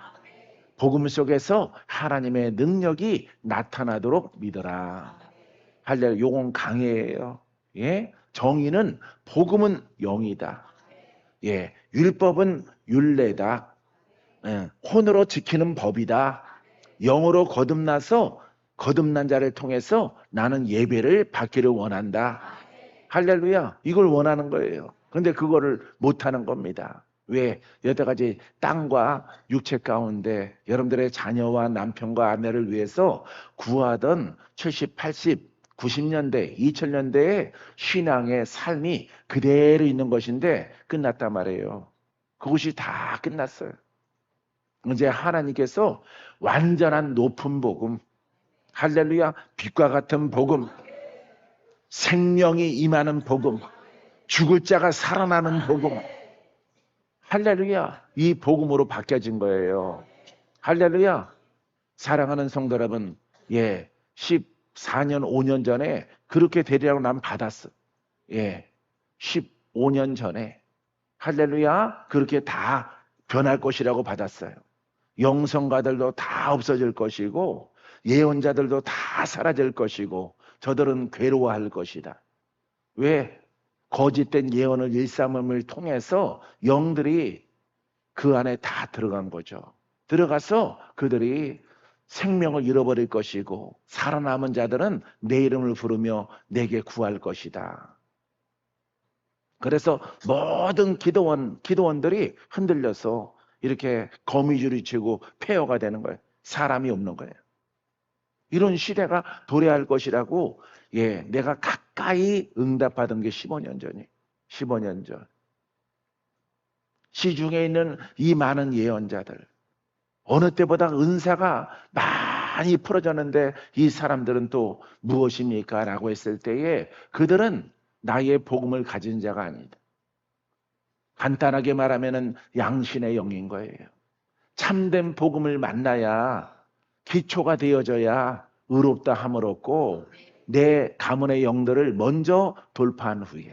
복음 속에서 하나님의 능력이 나타나도록 믿어라. 할렐루야. 요건 강해예요. 예? 정의는 복음은 영이다. 예. 율법은 율례다. 예. 혼으로 지키는 법이다. 영으로 거듭나서 거듭난 자를 통해서 나는 예배를 받기를 원한다. 할렐루야. 이걸 원하는 거예요. 근데 그거를 못하는 겁니다. 왜? 여태까지 땅과 육체 가운데 여러분들의 자녀와 남편과 아내를 위해서 구하던 70, 80, 90년대, 2000년대의 신앙의 삶이 그대로 있는 것인데 끝났단 말이에요. 그것이 다 끝났어요. 이제 하나님께서 완전한 높은 복음, 할렐루야, 빛과 같은 복음, 생명이 임하는 복음, 죽을 자가 살아나는 복음, 할렐루야, 이 복음으로 바뀌어진 거예요. 할렐루야. 사랑하는 성도 여러분, 예, 14년, 5년 전에 그렇게 되리라고 난 받았어. 예, 15년 전에. 할렐루야, 그렇게 다 변할 것이라고 받았어요. 영성가들도 다 없어질 것이고 예언자들도 다 사라질 것이고 저들은 괴로워할 것이다. 왜? 거짓된 예언을 일삼음을 통해서 영들이 그 안에 다 들어간 거죠. 들어가서 그들이 생명을 잃어버릴 것이고 살아남은 자들은 내 이름을 부르며 내게 구할 것이다. 그래서 모든 기도원들이 흔들려서 이렇게 거미줄이 치고 폐허가 되는 거예요. 사람이 없는 거예요. 이런 시대가 도래할 것이라고 예, 내가 가까이 응답받은 게 15년 전이에요. 15년 전. 시중에 있는 이 많은 예언자들. 어느 때보다 은사가 많이 풀어졌는데 이 사람들은 또 무엇입니까? 라고 했을 때에 그들은 나의 복음을 가진 자가 아니다. 간단하게 말하면 양신의 영인 거예요. 참된 복음을 만나야 기초가 되어져야 의롭다 함을 얻고 내 가문의 영들을 먼저 돌파한 후에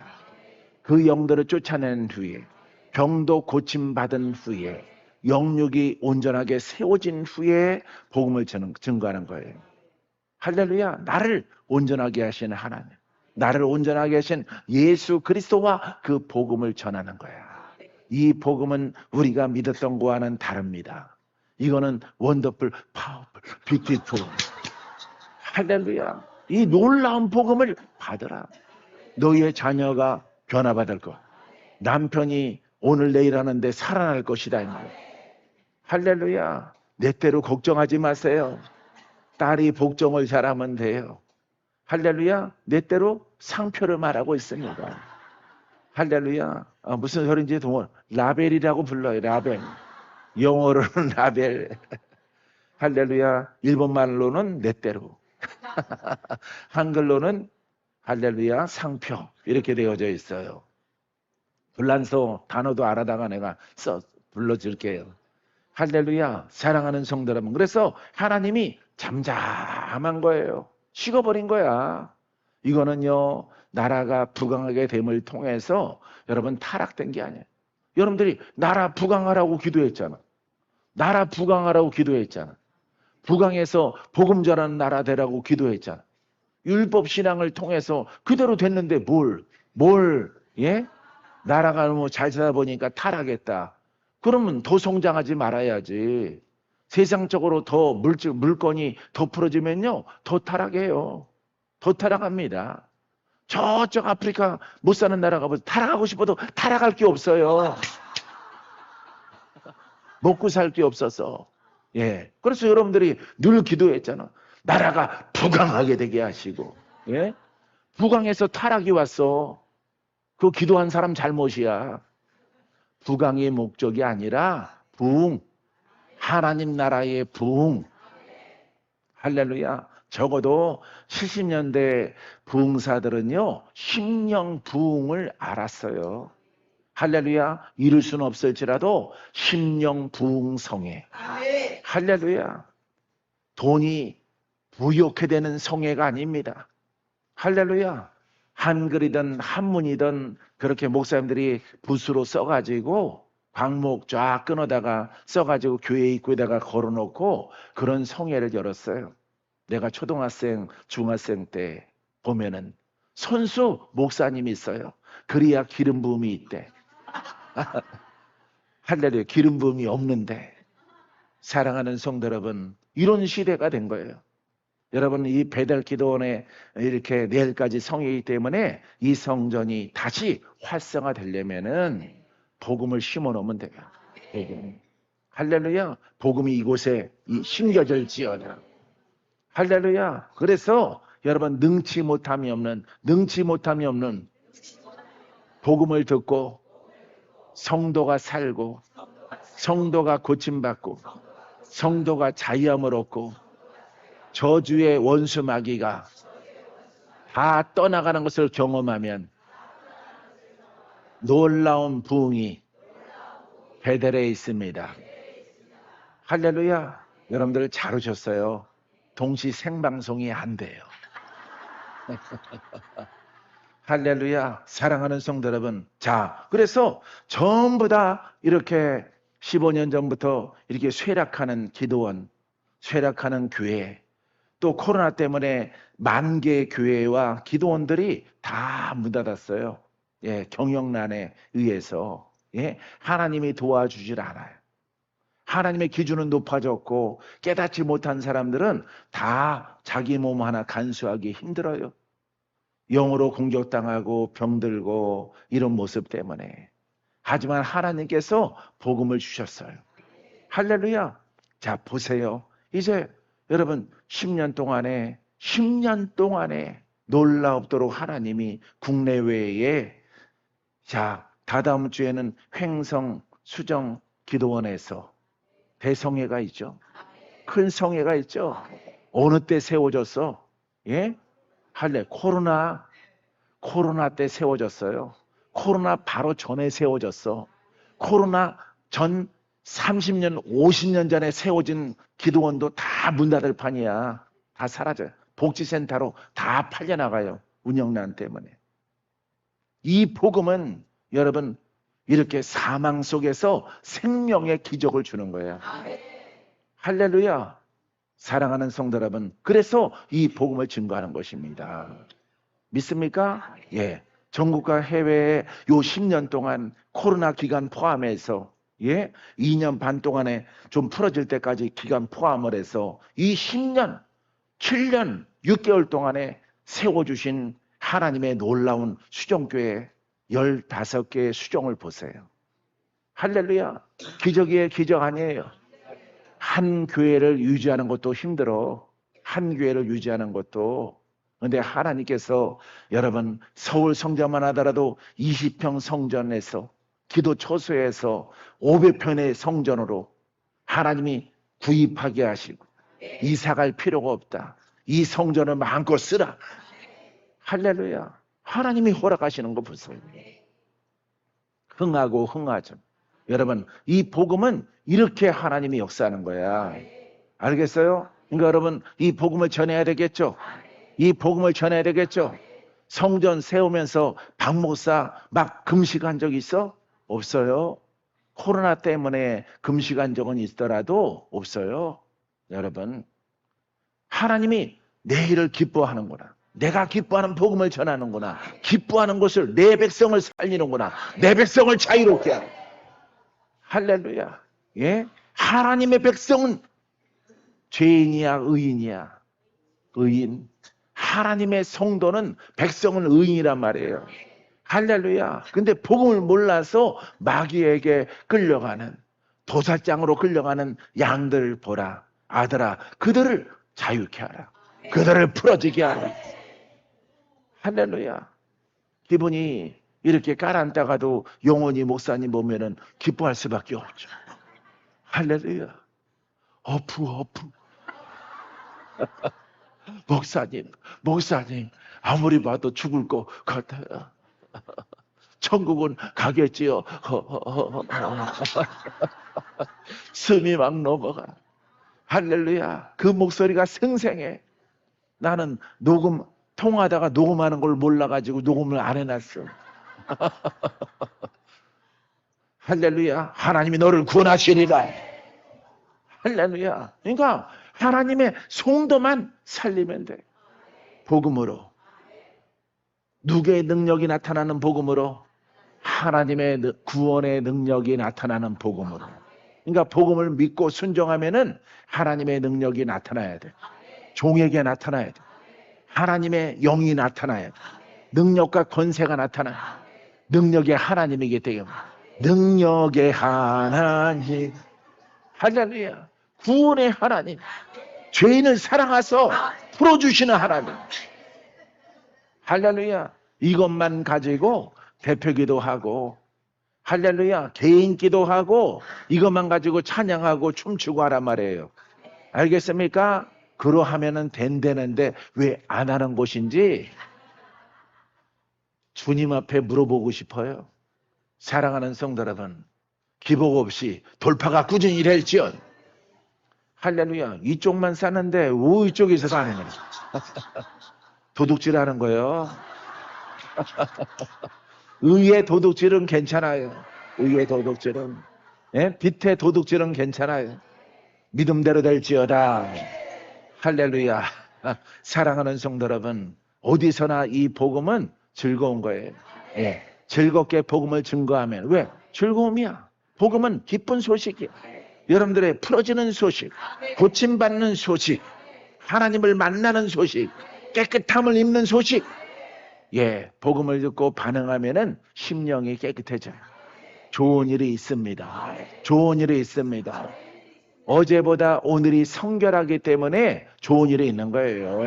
그 영들을 쫓아낸 후에 병도 고침받은 후에 영육이 온전하게 세워진 후에 복음을 증거하는 거예요. 할렐루야. 나를 온전하게 하신 하나님, 나를 온전하게 하신 예수 그리스도와 그 복음을 전하는 거야. 이 복음은 우리가 믿었던 거와는 다릅니다. 이거는 원더풀, 파워풀, 빅티풀. 할렐루야. 이 놀라운 복음을 받으라. 너희의 자녀가 변화받을 것, 남편이 오늘 내일 하는데 살아날 것이다. 할렐루야. 내 때로 걱정하지 마세요. 딸이 복종을 잘하면 돼요. 할렐루야. 내 때로 상표를 말하고 있습니다. 할렐루야. 무슨 소리인지 라벨이라고 불러요. 라벨. 영어로는 라벨. 할렐루야. 일본말로는 내 때로. 한글로는 할렐루야 상표 이렇게 되어져 있어요. 불란서 단어도 알아다가 내가 불러줄게요. 할렐루야. 사랑하는 성도 여러분, 그래서 하나님이 잠잠한 거예요. 식어버린 거야. 이거는요, 나라가 부강하게 됨을 통해서 여러분 타락된 게 아니에요. 여러분들이 나라 부강하라고 기도했잖아. 나라 부강하라고 기도했잖아. 부강해서 복음 전하는 나라 되라고 기도했잖아. 율법 신앙을 통해서 그대로 됐는데 예? 나라가 너무 잘 살다 보니까 타락했다. 그러면 더 성장하지 말아야지. 세상적으로 더 물건이 더 풀어지면요, 더 타락해요. 더 타락합니다. 저쪽 아프리카 못 사는 나라가 타락하고 싶어도 타락할 게 없어요. 먹고 살 게 없어서. 예. 그래서 여러분들이 늘 기도했잖아. 나라가 부강하게 되게 하시고, 예? 부강해서 타락이 왔어. 그 기도한 사람 잘못이야. 부강의 목적이 아니라 부흥. 하나님 나라의 부흥. 할렐루야. 적어도 70년대 부흥사들은요, 심령 부흥을 알았어요. 할렐루야. 이룰 수는 없을지라도 심령 부흥성회. 할렐루야. 돈이 부욕해 되는 성회가 아닙니다. 할렐루야. 한글이든 한문이든 그렇게 목사님들이 붓으로 써가지고 광목 쫙 끊어다가 써가지고 교회 입구에다가 걸어놓고 그런 성회를 열었어요. 내가 초등학생, 중학생 때 보면은 선수 목사님이 있어요. 그래야 기름 부음이 있대. 할렐루야. 기름 부음이 없는데. 사랑하는 성도 여러분, 이런 시대가 된 거예요. 여러분, 이 배달기도원에 이렇게 내일까지 성회이기 때문에 이 성전이 다시 활성화되려면은 복음을 심어 놓으면 돼요. 복음. 할렐루야. 복음이 이곳에 심겨질지어다. 할렐루야. 그래서 여러분, 능치 못함이 없는 복음을 듣고 성도가 살고 성도가 고침받고 성도가 자유함을 얻고 저주의 원수 마귀가 다 떠나가는 것을 경험하면 놀라운 부흥이 베델에 있습니다. 할렐루야. 여러분들 잘 오셨어요. 동시 생방송이 안 돼요. 할렐루야. 사랑하는 성도 여러분, 자, 그래서 전부 다 이렇게 15년 전부터 이렇게 쇠락하는 기도원, 쇠락하는 교회, 또 코로나 때문에 10,000개의 교회와 기도원들이 다 문 닫았어요. 예, 경영난에 의해서. 예, 하나님이 도와주질 않아요. 하나님의 기준은 높아졌고 깨닫지 못한 사람들은 다 자기 몸 하나 간수하기 힘들어요. 영으로 공격당하고 병들고 이런 모습 때문에. 하지만 하나님께서 복음을 주셨어요. 할렐루야. 자, 보세요. 이제 여러분 10년 동안에 놀라움도록 하나님이 국내외에, 자, 다다음 주에는 횡성 수정 기도원에서 대성회가 있죠. 큰 성회가 있죠. 어느 때 세워졌어? 예? 코로나 때 세워졌어요. 코로나 바로 전에 세워졌어. 코로나 전 30년, 50년 전에 세워진 기도원도 다 문 닫을 판이야. 다 사라져요. 복지센터로 다 팔려나가요. 운영난 때문에. 이 복음은 여러분 이렇게 사망 속에서 생명의 기적을 주는 거예요. 할렐루야. 사랑하는 성도 여러분, 그래서 이 복음을 증거하는 것입니다. 믿습니까? 예. 전국과 해외에 요 10년 동안 코로나 기간 포함해서 2년 반 동안에 좀 풀어질 때까지 기간 포함을 해서 이 10년, 7년, 6개월 동안에 세워주신 하나님의 놀라운 수종교회 15개의 수종을 보세요. 할렐루야. 기적이에요, 기적 아니에요. 한 교회를 유지하는 것도 힘들어. 한 교회를 유지하는 것도. 근데 하나님께서 여러분 서울 성전만 하더라도 20평 성전에서 기도 초소에서 500평의 성전으로 하나님이 구입하게 하시고 이사갈 필요가 없다. 이 성전을 마음껏 쓰라. 할렐루야. 하나님이 허락하시는 거 보세요. 흥하고 흥하죠. 여러분 이 복음은 이렇게 하나님이 역사하는 거야. 알겠어요? 그러니까 여러분 이 복음을 전해야 되겠죠. 이 복음을 전해야 되겠죠. 성전 세우면서 박 목사 막 금식한 적 있어? 없어요. 코로나 때문에 금식한 적은 있더라도 없어요. 여러분 하나님이 내 일을 기뻐하는구나. 내가 기뻐하는 복음을 전하는구나. 기뻐하는 것을 내 백성을 살리는구나. 내 백성을 자유롭게 하라. 할렐루야. 예? 하나님의 백성은 죄인이야 의인이야? 의인. 하나님의 성도는 백성은 의인이란 말이에요. 할렐루야. 근데 복음을 몰라서 마귀에게 끌려가는 도살장으로 끌려가는 양들 보라. 아들아 그들을 자유케 하라. 그들을 풀어지게 하라. 할렐루야. 기분이 이렇게 가라앉다가도 영원히 목사님 보면은 기뻐할 수밖에 없죠. 할렐루야. 어프 목사님 아무리 봐도 죽을 것 같아요. 천국은 가겠지요. 숨이 막 넘어가. 할렐루야. 그 목소리가 생생해. 나는 통화하다가 녹음하는 걸 몰라가지고 녹음을 안 해놨어. 할렐루야. 하나님이 너를 구원하시리라. 할렐루야. 그러니까 하나님의 성도만 살리면 돼. 복음으로. 누구의 능력이 나타나는 복음으로? 하나님의 구원의 능력이 나타나는 복음으로. 그러니까 복음을 믿고 순종하면은 하나님의 능력이 나타나야 돼. 종에게 나타나야 돼. 하나님의 영이 나타나야 돼. 능력과 권세가 나타나야 돼. 능력의 하나님이기 때문에. 능력의 하나님. 할렐루야. 구원의 하나님. 죄인을 사랑하셔 풀어주시는 하나님. 할렐루야. 이것만 가지고 대표기도 하고 할렐루야. 개인 기도하고 이것만 가지고 찬양하고 춤추고 하란 말이에요. 알겠습니까? 그러하면은 된다는데 왜 안 하는 것인지 주님 앞에 물어보고 싶어요. 사랑하는 성도 여러분, 기복 없이 돌파가 꾸준히 일할지언. 할렐루야. 이쪽만 사는데 왜 이쪽에서 사는 거야? 도둑질하는 거예요. 의의 도둑질은 괜찮아요. 의의 도둑질은. 예? 빛의 도둑질은 괜찮아요. 믿음대로 될지어다. 할렐루야. 사랑하는 성도 여러분, 어디서나 이 복음은 즐거운 거예요. 예. 즐겁게 복음을 증거하면. 왜? 즐거움이야. 복음은 기쁜 소식이야. 여러분들의 풀어지는 소식, 고침받는 소식, 하나님을 만나는 소식, 깨끗함을 입는 소식. 예, 복음을 듣고 반응하면은 심령이 깨끗해져요. 좋은 일이 있습니다. 좋은 일이 있습니다. 어제보다 오늘이 성결하기 때문에 좋은 일이 있는 거예요.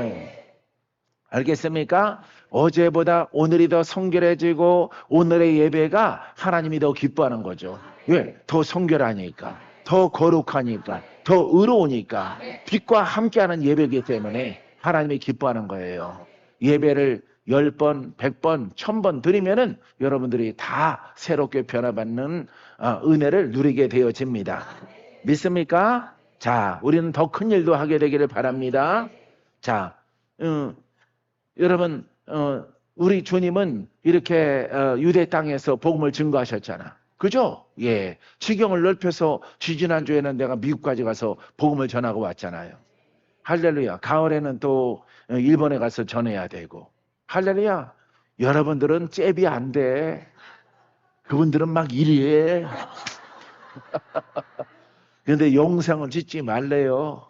알겠습니까? 어제보다 오늘이 더 성결해지고 오늘의 예배가 하나님이 더 기뻐하는 거죠. 왜? 더 성결하니까, 더 거룩하니까, 더 의로우니까 빛과 함께하는 예배이기 때문에 하나님이 기뻐하는 거예요. 예배를 10번, 100번, 1000번 드리면은 여러분들이 다 새롭게 변화받는 은혜를 누리게 되어집니다. 믿습니까? 자, 우리는 더 큰 일도 하게 되기를 바랍니다. 자, 여러분, 우리 주님은 이렇게 유대 땅에서 복음을 증거하셨잖아. 그죠? 예. 지경을 넓혀서 지지난주에는 내가 미국까지 가서 복음을 전하고 왔잖아요. 할렐루야. 가을에는 또 일본에 가서 전해야 되고. 할렐루야. 여러분들은 잽이 안 돼. 그분들은 막 일해. 그런데 영상을 짓지 말래요.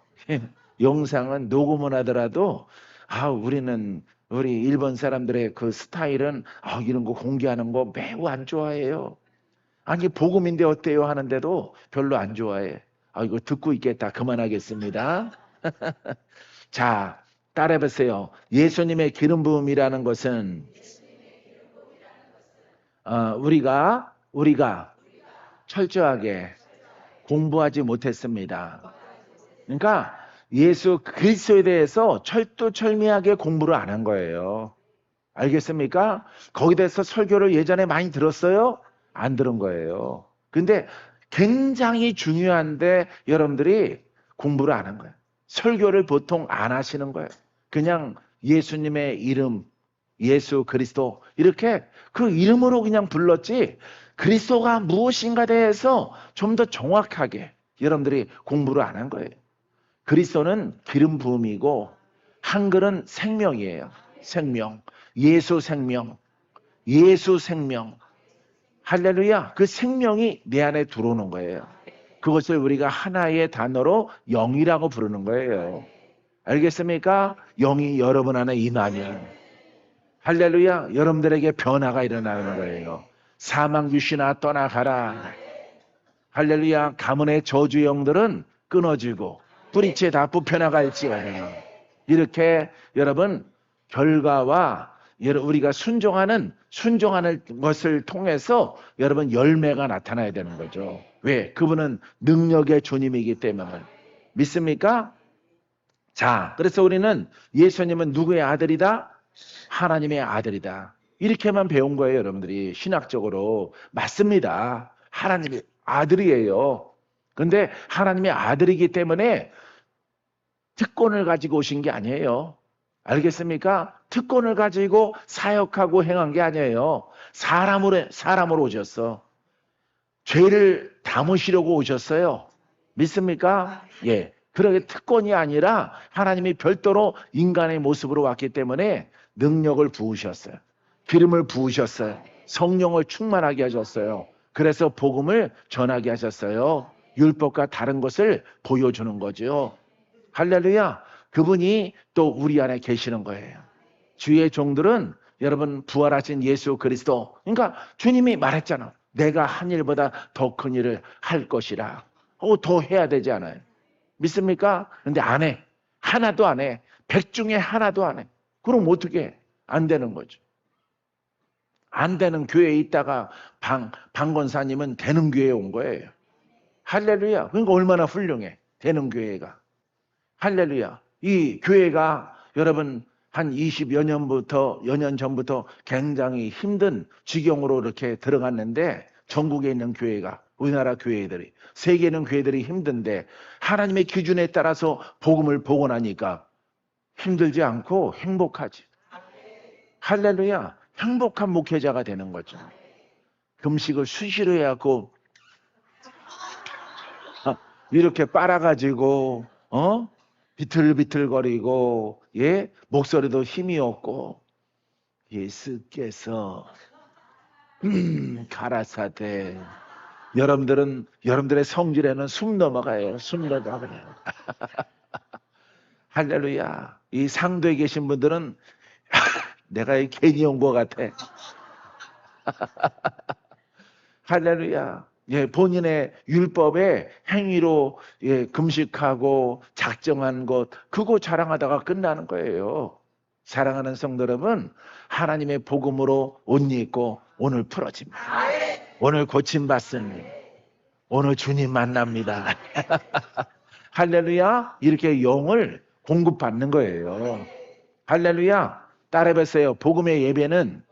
영상은 녹음을 하더라도 우리 일본 사람들의 그 스타일은 이런 거 공개하는 거 매우 안 좋아해요. 아니 복음인데 어때요 하는데도 별로 안 좋아해. 이거 듣고 있겠다. 그만하겠습니다. 자, 따라해보세요. 예수님의 기름 부음이라는 것은 우리가 철저하게 공부하지 못했습니다. 그러니까 예수 그리스도에 대해서 철두철미하게 공부를 안 한 거예요. 알겠습니까? 거기에 대해서 설교를 예전에 많이 들었어요? 안 들은 거예요. 근데 굉장히 중요한데 여러분들이 공부를 안 한 거예요. 설교를 보통 안 하시는 거예요. 그냥 예수님의 이름, 예수 그리스도 이렇게 그 이름으로 그냥 불렀지 그리스도가 무엇인가 대해서 좀 더 정확하게 여러분들이 공부를 안 한 거예요. 그리스도는 기름 부음이고 한글은 생명이에요. 생명. 예수 생명. 예수 생명. 할렐루야. 그 생명이 내 안에 들어오는 거예요. 그것을 우리가 하나의 단어로 영이라고 부르는 거예요. 알겠습니까? 영이 여러분 안에 임하면 할렐루야. 여러분들에게 변화가 일어나는 거예요. 사망 귀신아 떠나가라. 할렐루야. 가문의 저주 영들은 끊어지고 뿌리째 다 뽑혀나갈지어다. 이렇게 여러분 결과와 우리가 순종하는 것을 통해서 여러분 열매가 나타나야 되는 거죠. 왜? 그분은 능력의 주님이기 때문에. 믿습니까? 자, 그래서 우리는 예수님은 누구의 아들이다? 하나님의 아들이다. 이렇게만 배운 거예요, 여러분들이. 신학적으로. 맞습니다. 하나님의 아들이에요. 근데 하나님의 아들이기 때문에 특권을 가지고 오신 게 아니에요. 알겠습니까? 특권을 가지고 사역하고 행한 게 아니에요. 사람으로 오셨어. 죄를 담으시려고 오셨어요. 믿습니까? 예. 그러게 특권이 아니라 하나님이 별도로 인간의 모습으로 왔기 때문에 능력을 부으셨어요. 기름을 부으셨어요. 성령을 충만하게 하셨어요. 그래서 복음을 전하게 하셨어요. 율법과 다른 것을 보여주는 거죠. 할렐루야. 그분이 또 우리 안에 계시는 거예요. 주의 종들은 여러분 부활하신 예수 그리스도. 그러니까 주님이 말했잖아. 내가 한 일보다 더 큰 일을 할 것이라. 더 해야 되지 않아요? 믿습니까? 근데 안 해. 하나도 안 해. 100 중에 하나도 안 해. 그럼 어떻게 해? 안 되는 거죠. 안 되는 교회에 있다가 방권사님은 되는 교회에 온 거예요. 할렐루야. 그러니까 얼마나 훌륭해. 되는 교회가. 할렐루야. 이 교회가 여러분 한 20여 년 전부터 굉장히 힘든 지경으로 이렇게 들어갔는데 전국에 있는 교회가 우리나라 교회들이 세계에 있는 교회들이 힘든데 하나님의 기준에 따라서 복음을 보고 나니까 힘들지 않고 행복하지. 할렐루야. 행복한 목회자가 되는 거죠. 금식을 수시로 해갖고 이렇게 빨아가지고 비틀비틀거리고 목소리도 힘이 없고 예수께서 가라사대 여러분들의 성질에는 숨 넘어가요. 숨 넘어가요. 할렐루야. 이 상도에 계신 분들은 내가 괜히 온 것 같아. 할렐루야. 본인의 율법의 행위로 금식하고 작정한 것 그거 자랑하다가 끝나는 거예요. 사랑하는 성도 여러분, 하나님의 복음으로 옷 입고 오늘 풀어집니다. 오늘 고침받습니다. 오늘 주님 만납니다. 할렐루야. 이렇게 영을 공급받는 거예요. 할렐루야. 따라해보세요. 복음의 예배는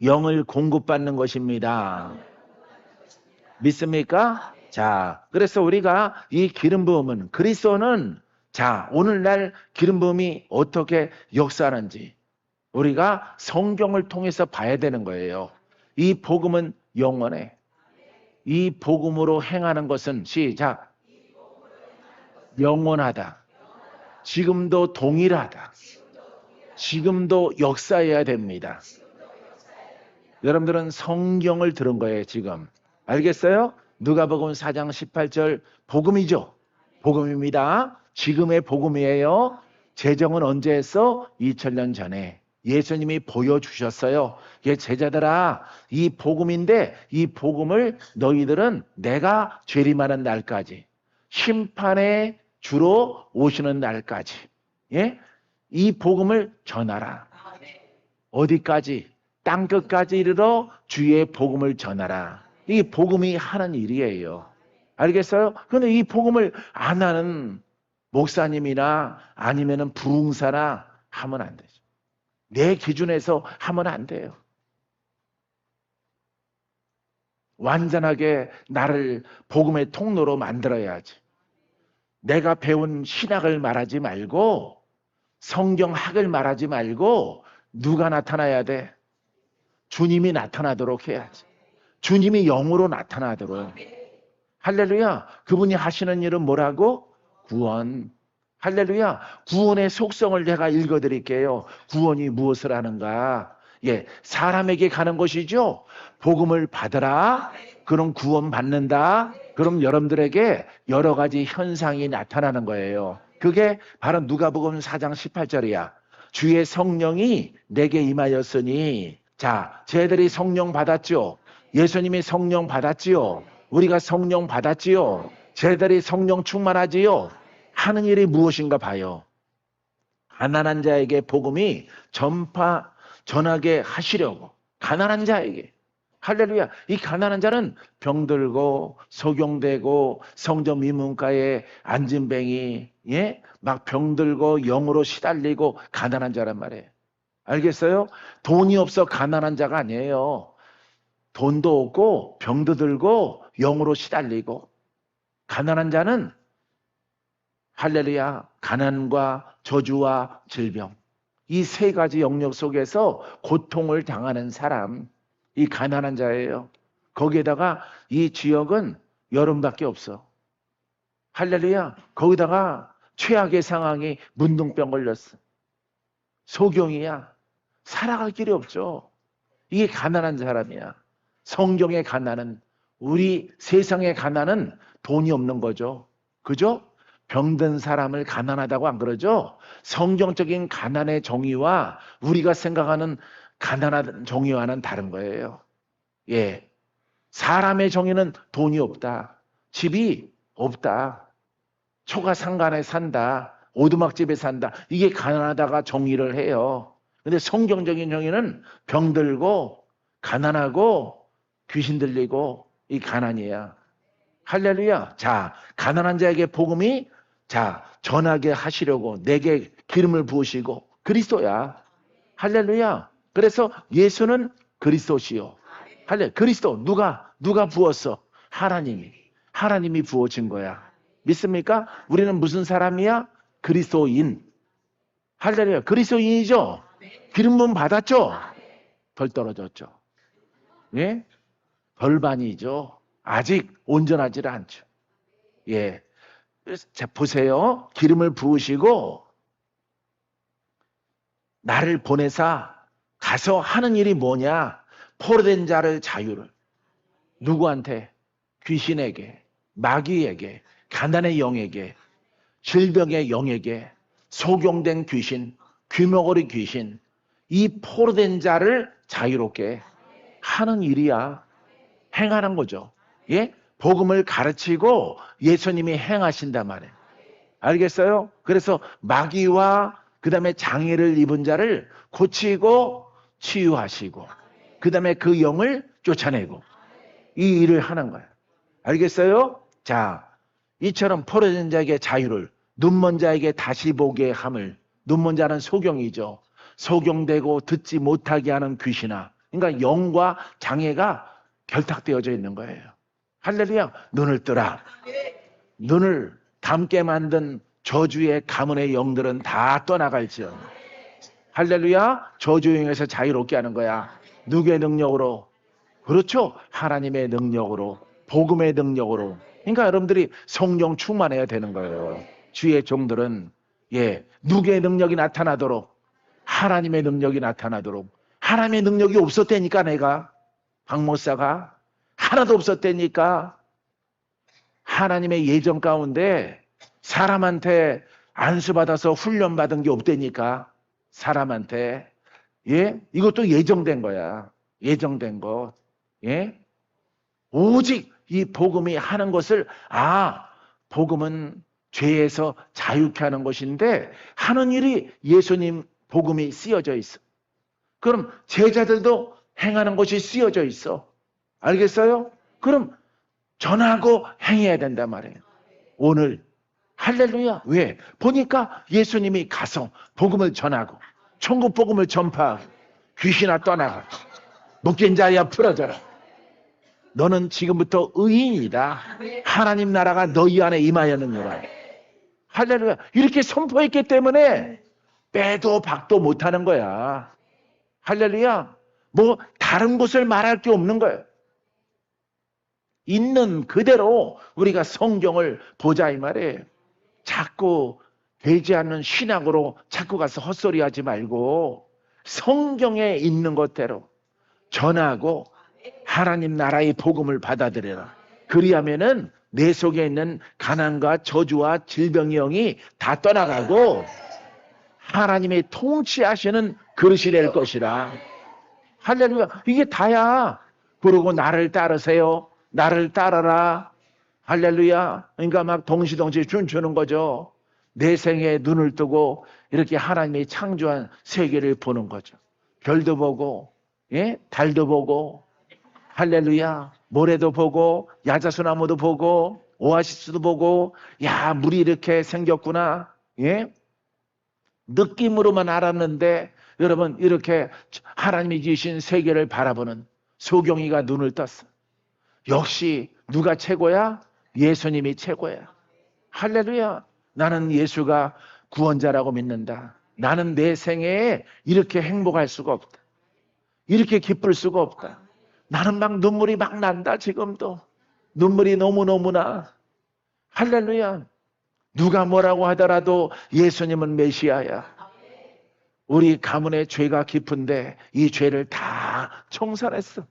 영을 공급받는 것입니다. 믿습니까? 자, 그래서 우리가 이 기름 부음은 그리스도는 자, 오늘날 기름 부음이 어떻게 역사하는지 우리가 성경을 통해서 봐야 되는 거예요. 이 복음은 영원해. 이 복음으로 행하는 것은 시작. 영원하다. 지금도 동일하다. 지금도 역사해야 됩니다. 여러분들은 성경을 들은 거예요, 지금. 알겠어요? 누가복음 4장 18절 복음이죠. 복음입니다. 지금의 복음이에요. 제정은 언제 했어? 2000년 전에. 예수님이 보여주셨어요. 예, 제자들아, 이 복음인데 이 복음을 너희들은 내가 재림하는 날까지, 심판의 주로 오시는 날까지, 예? 이 복음을 전하라. 어디까지? 땅끝까지 이르러 주의 복음을 전하라. 이 복음이 하는 일이에요. 알겠어요? 그런데 이 복음을 안 하는 목사님이나 아니면은 부흥사나 하면 안 되죠. 내 기준에서 하면 안 돼요. 완전하게 나를 복음의 통로로 만들어야지. 내가 배운 신학을 말하지 말고 성경학을 말하지 말고 누가 나타나야 돼? 주님이 나타나도록 해야지. 주님이 영으로 나타나도록. 할렐루야. 그분이 하시는 일은 뭐라고? 구원. 할렐루야. 구원의 속성을 제가 읽어드릴게요. 구원이 무엇을 하는가? 예, 사람에게 가는 것이죠. 복음을 받으라. 그럼 구원 받는다. 그럼 여러분들에게 여러 가지 현상이 나타나는 거예요. 그게 바로 누가복음 4장 18절이야. 주의 성령이 내게 임하였으니. 자, 쟤들이 성령 받았죠. 예수님이 성령 받았지요. 우리가 성령 받았지요. 쟤들이 성령 충만하지요. 하는 일이 무엇인가 봐요. 가난한 자에게 복음이 전하게 하시려고. 가난한 자에게. 할렐루야. 이 가난한 자는 병들고 소경되고 성전 미문가에 앉은 뱅이, 예? 막 병들고 영으로 시달리고 가난한 자란 말이에요. 알겠어요? 돈이 없어 가난한 자가 아니에요. 돈도 없고 병도 들고 영으로 시달리고. 가난한 자는 할렐루야, 가난과 저주와 질병, 이 세 가지 영역 속에서 고통을 당하는 사람, 이 가난한 자예요. 거기에다가 이 지역은 여름밖에 없어. 할렐루야. 거기다가 최악의 상황이 문둥병 걸렸어. 소경이야. 살아갈 길이 없죠. 이게 가난한 사람이야. 성경의 가난은, 우리 세상의 가난은 돈이 없는 거죠. 그죠? 병든 사람을 가난하다고 안 그러죠? 성경적인 가난의 정의와 우리가 생각하는 가난한 정의와는 다른 거예요. 예. 사람의 정의는 돈이 없다. 집이 없다. 초가상간에 산다. 오두막집에 산다. 이게 가난하다가 정의를 해요. 근데 성경적인 정의는 병들고 가난하고 귀신 들리고 이 가난이야. 할렐루야. 자, 가난한 자에게 복음이 자, 전하게 하시려고 내게 기름을 부으시고 그리스도야. 할렐루야. 그래서 예수는 그리스도시요. 할렐 그리스도 누가 부었어? 하나님이 부어진 거야. 믿습니까? 우리는 무슨 사람이야? 그리스도인. 할렐루야. 그리스도인이죠. 기름 부음 받았죠. 덜 떨어졌죠. 예? 벌반이죠. 아직 온전하지 않죠. 예. 자, 보세요. 기름을 부으시고 나를 보내사 가서 하는 일이 뭐냐? 포로된 자를 자유를. 누구한테? 귀신에게, 마귀에게, 가난의 영에게, 질병의 영에게, 소경된 귀신, 귀머거리 귀신, 이 포로된 자를 자유롭게 하는 일이야. 행하는 거죠. 예? 복음을 가르치고 예수님이 행하신단 말이에요. 알겠어요? 그래서 마귀와 그 다음에 장애를 입은 자를 고치고 치유하시고 그 다음에 그 영을 쫓아내고 이 일을 하는 거예요. 알겠어요? 자, 이처럼 포로된 자에게 자유를, 눈먼 자에게 다시 보게 함을. 눈먼 자는 소경이죠. 소경되고 듣지 못하게 하는 귀신아. 그러니까 영과 장애가 결탁되어져 있는 거예요. 할렐루야. 눈을 뜨라. 눈을 감게 만든 저주의 가문의 영들은 다 떠나갈지어다. 할렐루야. 저주영에서 자유롭게 하는 거야. 누구의 능력으로? 그렇죠. 하나님의 능력으로, 복음의 능력으로. 그러니까 여러분들이 성령 충만해야 되는 거예요. 주의 종들은 누구의 능력이 나타나도록, 하나님의 능력이 나타나도록. 하나님의 능력이 없었다니까. 내가 박목사가 하나도 없었다니까. 하나님의 예정 가운데 사람한테 안수받아서 훈련받은 게 없다니까. 사람한테. 이것도 예정된 거야. 예정된 것. 오직 이 복음이 하는 것을, 복음은 죄에서 자유케 하는 것인데 하는 일이 예수님 복음이 쓰여져 있어. 그럼 제자들도 행하는 것이 쓰여져 있어. 알겠어요? 그럼 전하고 행해야 된단 말이에요. 오늘 할렐루야. 왜? 보니까 예수님이 가서 복음을 전하고 천국 복음을 전파하고 귀신아 떠나가, 묶인 자야 풀어져라. 너는 지금부터 의인이다. 하나님 나라가 너희 안에 임하였느니라. 할렐루야. 이렇게 선포했기 때문에 빼도 박도 못하는 거야. 할렐루야. 뭐 다른 것을 말할 게 없는 거예요. 있는 그대로 우리가 성경을 보자 이 말이에요. 자꾸 되지 않는 신학으로 자꾸 가서 헛소리하지 말고 성경에 있는 것대로 전하고 하나님 나라의 복음을 받아들여라. 그리하면은 내 속에 있는 가난과 저주와 질병의 영이 다 떠나가고 하나님의 통치하시는 그릇이 될 것이라. 할렐루야. 이게 다야. 그러고 나를 따르세요. 나를 따라라. 할렐루야. 그러니까 막 동시동시에 춤추는 거죠. 내 생에 눈을 뜨고 이렇게 하나님이 창조한 세계를 보는 거죠. 별도 보고, 달도 보고, 할렐루야. 모래도 보고, 야자수나무도 보고, 오아시스도 보고, 야, 물이 이렇게 생겼구나. 느낌으로만 알았는데, 여러분, 이렇게 하나님이 지으신 세계를 바라보는 소경이가 눈을 떴어. 역시 누가 최고야? 예수님이 최고야. 할렐루야. 나는 예수가 구원자라고 믿는다. 나는 내 생애에 이렇게 행복할 수가 없다. 이렇게 기쁠 수가 없다. 나는 막 눈물이 막 난다. 지금도 눈물이 너무너무나. 할렐루야. 누가 뭐라고 하더라도 예수님은 메시아야. 우리 가문의 죄가 깊은데 이 죄를 다 청산했어.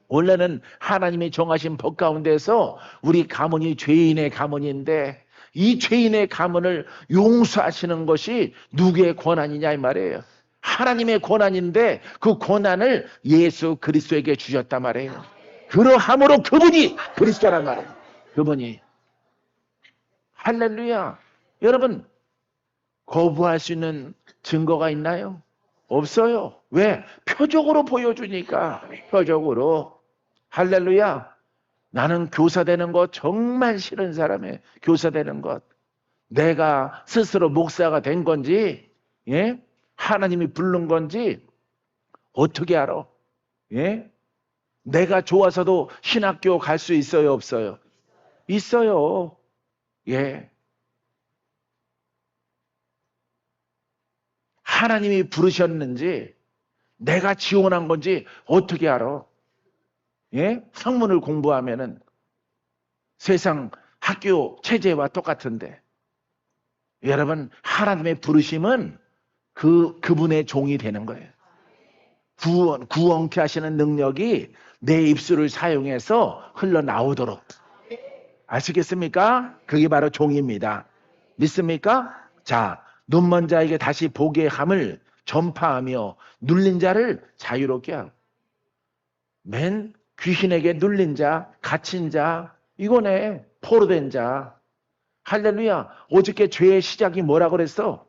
원래는 하나님이 정하신 법 가운데서 우리 가문이 죄인의 가문인데 이 죄인의 가문을 용서하시는 것이 누구의 권한이냐 이 말이에요. 하나님의 권한인데 그 권한을 예수 그리스도에게 주셨단 말이에요. 그러함으로 그분이 그리스도란 말이에요. 그분이. 할렐루야. 여러분, 거부할 수 있는 증거가 있나요? 없어요. 왜? 표적으로 보여주니까. 표적으로. 할렐루야. 나는 교사 되는 거 정말 싫은 사람이에요. 교사 되는 것. 내가 스스로 목사가 된 건지, 하나님이 부른 건지 어떻게 알아? 내가 좋아서도 신학교 갈 수 있어요, 없어요? 있어요. 하나님이 부르셨는지 내가 지원한 건지 어떻게 알아? 학문을 공부하면은 세상 학교 체제와 똑같은데 여러분 하나님의 부르심은 그분의 종이 되는 거예요. 구원케 하시는 능력이 내 입술을 사용해서 흘러나오도록. 아시겠습니까? 그게 바로 종입니다. 믿습니까? 자, 눈먼 자에게 다시 보게 함을 전파하며 눌린 자를 자유롭게 하고. 맨 귀신에게 눌린 자, 갇힌 자, 이거네. 포로된 자. 할렐루야. 어저께 죄의 시작이 뭐라 그랬어?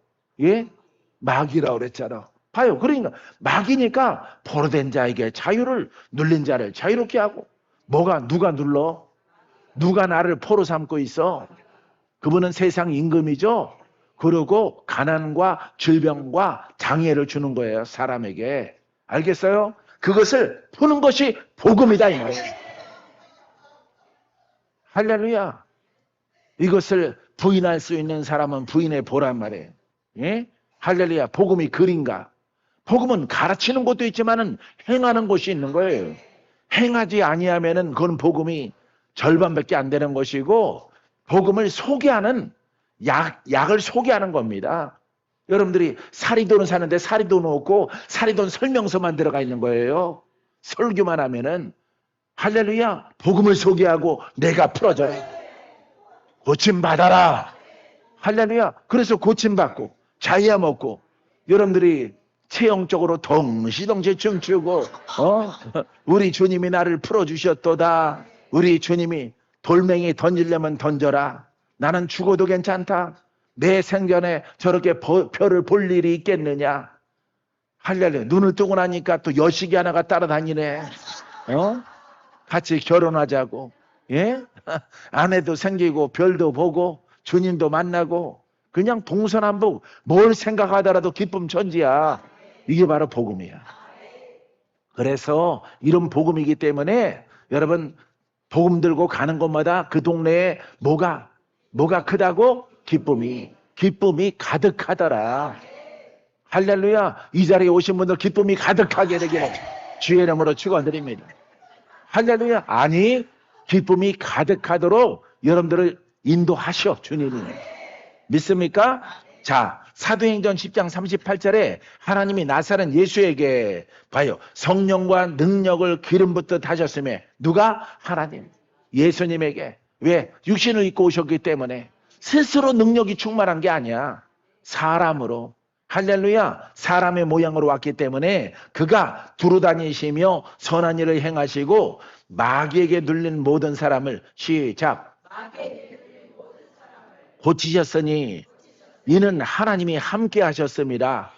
마귀라고 그랬잖아. 봐요. 그러니까 마귀니까 포로된 자에게 자유를, 눌린 자를 자유롭게 하고. 누가 눌러? 누가 나를 포로 삼고 있어? 그분은 세상 임금이죠. 그리고 가난과 질병과 장애를 주는 거예요, 사람에게. 알겠어요? 그것을 푸는 것이 복음이다 이 말이에요. 할렐루야. 이것을 부인할 수 있는 사람은 부인해 보란 말이에요. 예? 할렐루야. 복음이 글인가? 복음은 가르치는 것도 있지만은 행하는 것이 있는 거예요. 행하지 아니하면은 그건 복음이 절반밖에 안 되는 것이고, 복음을 소개하는 약을 소개하는 겁니다. 여러분들이 사리돈을 사는데 사리돈 없고 사리돈 설명서만 들어가 있는 거예요. 설교만 하면은. 할렐루야. 복음을 소개하고 내가 풀어줘라. 고침받아라. 할렐루야. 그래서 고침받고 자야 먹고 여러분들이 체형적으로 덩시덩시 춤추고 우리 주님이 나를 풀어주셨도다. 우리 주님이 돌멩이 던지려면 던져라. 나는 죽어도 괜찮다. 내 생전에 저렇게 별을 볼 일이 있겠느냐. 할렐루야. 눈을 뜨고 나니까 또 여식이 하나가 따라다니네. 같이 결혼하자고. 예? 아내도 생기고 별도 보고 주님도 만나고 그냥 동서남북 뭘 생각하더라도 기쁨 천지야. 이게 바로 복음이야. 그래서 이런 복음이기 때문에 여러분 복음 들고 가는 곳마다 그 동네에 뭐가 크다고? 기쁨이 가득하더라. 할렐루야. 이 자리에 오신 분들 기쁨이 가득하게 되기를 주의 이름으로 축원드립니다. 할렐루야. 아니 기쁨이 가득하도록 여러분들을 인도하셔 주님이. 믿습니까? 자, 사도행전 10장 38절에 하나님이 나사렛 예수에게 봐요. 성령과 능력을 기름 붓듯 하셨으며 누가? 하나님. 예수님에게. 왜? 육신을 입고 오셨기 때문에 스스로 능력이 충만한 게 아니야. 사람으로. 할렐루야. 사람의 모양으로 왔기 때문에 그가 두루다니시며 선한 일을 행하시고 마귀에게 눌린 모든 사람을 시작. 고치셨으니 이는 하나님이 함께 하셨습니다.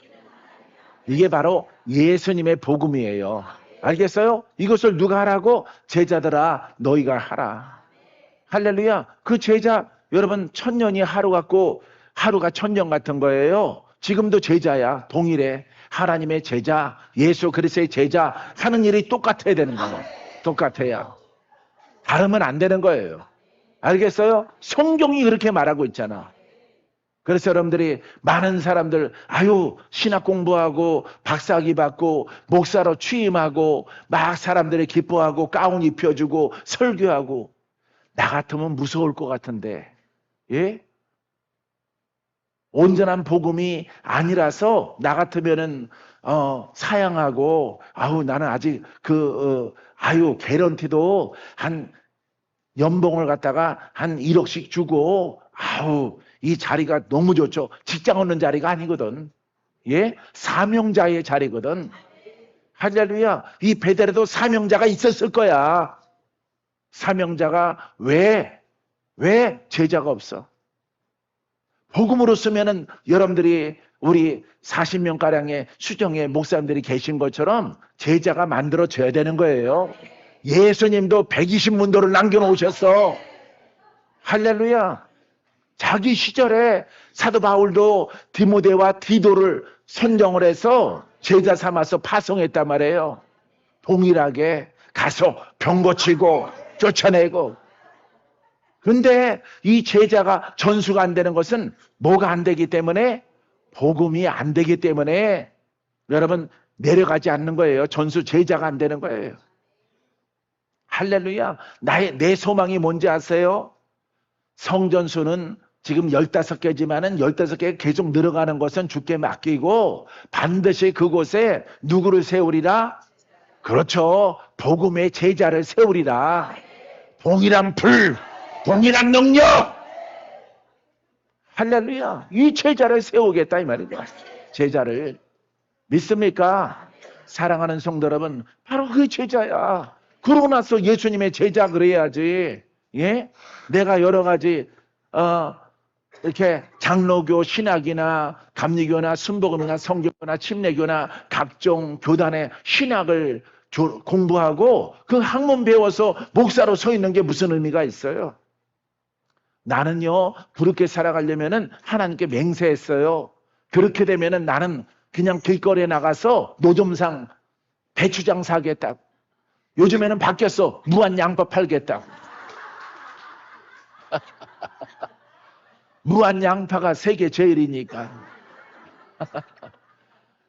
이게 바로 예수님의 복음이에요. 알겠어요? 이것을 누가 하라고? 제자들아 너희가 하라. 할렐루야. 그 제자 여러분 천년이 하루 같고 하루가 천년 같은 거예요. 지금도 제자야. 동일해. 하나님의 제자, 예수 그리스도의 제자 하는 일이 똑같아야 되는 거예요. 똑같아야. 다르면 안 되는 거예요. 알겠어요? 성경이 그렇게 말하고 있잖아. 그래서 여러분들이 많은 사람들 신학 공부하고 박사학위 받고 목사로 취임하고 막 사람들이 기뻐하고 가운 입혀주고 설교하고 나 같으면 무서울 것 같은데 예? 온전한 복음이 아니라서 나 같으면은 사양하고 나는 아직 개런티도 한 연봉을 갖다가 한 1억씩 주고 이 자리가 너무 좋죠. 직장 얻는 자리가 아니거든. 예? 사명자의 자리거든. 할렐루야. 이 베델에도 사명자가 있었을 거야. 사명자가 왜 제자가 없어? 복음으로 쓰면은 여러분들이 우리 40명가량의 수정의 목사님들이 계신 것처럼 제자가 만들어져야 되는 거예요. 예수님도 120문도를 남겨놓으셨어. 할렐루야. 자기 시절에 사도 바울도 디모데와 디도를 선정을 해서 제자 삼아서 파송했단 말이에요. 동일하게 가서 병 고치고 쫓아내고. 근데 이 제자가 전수가 안 되는 것은 뭐가 안 되기 때문에? 복음이 안 되기 때문에 여러분 내려가지 않는 거예요. 전수 제자가 안 되는 거예요. 할렐루야. 내 소망이 뭔지 아세요? 성전수는 지금 15개지만은 15개 계속 늘어가는 것은 주께 맡기고 반드시 그곳에 누구를 세우리라? 그렇죠. 복음의 제자를 세우리라. 동일한 불, 동일한 능력. 할렐루야. 이 제자를 세우겠다 이 말이죠. 제자를. 믿습니까? 사랑하는 성도 여러분, 바로 그 제자야. 그러고 나서 예수님의 제자 그래야지. 예? 내가 여러 가지 이렇게 장로교, 신학이나 감리교나 순복음이나 성교나 침례교나 각종 교단의 신학을 공부하고 그 학문 배워서 목사로 서 있는 게 무슨 의미가 있어요? 나는요, 그렇게 살아가려면은 하나님께 맹세했어요. 그렇게 되면은 나는 그냥 길거리에 나가서 노점상 배추장 사겠다고. 요즘에는 바뀌었어. 무한 양파 팔겠다고. 무한 양파가 세계 제일이니까.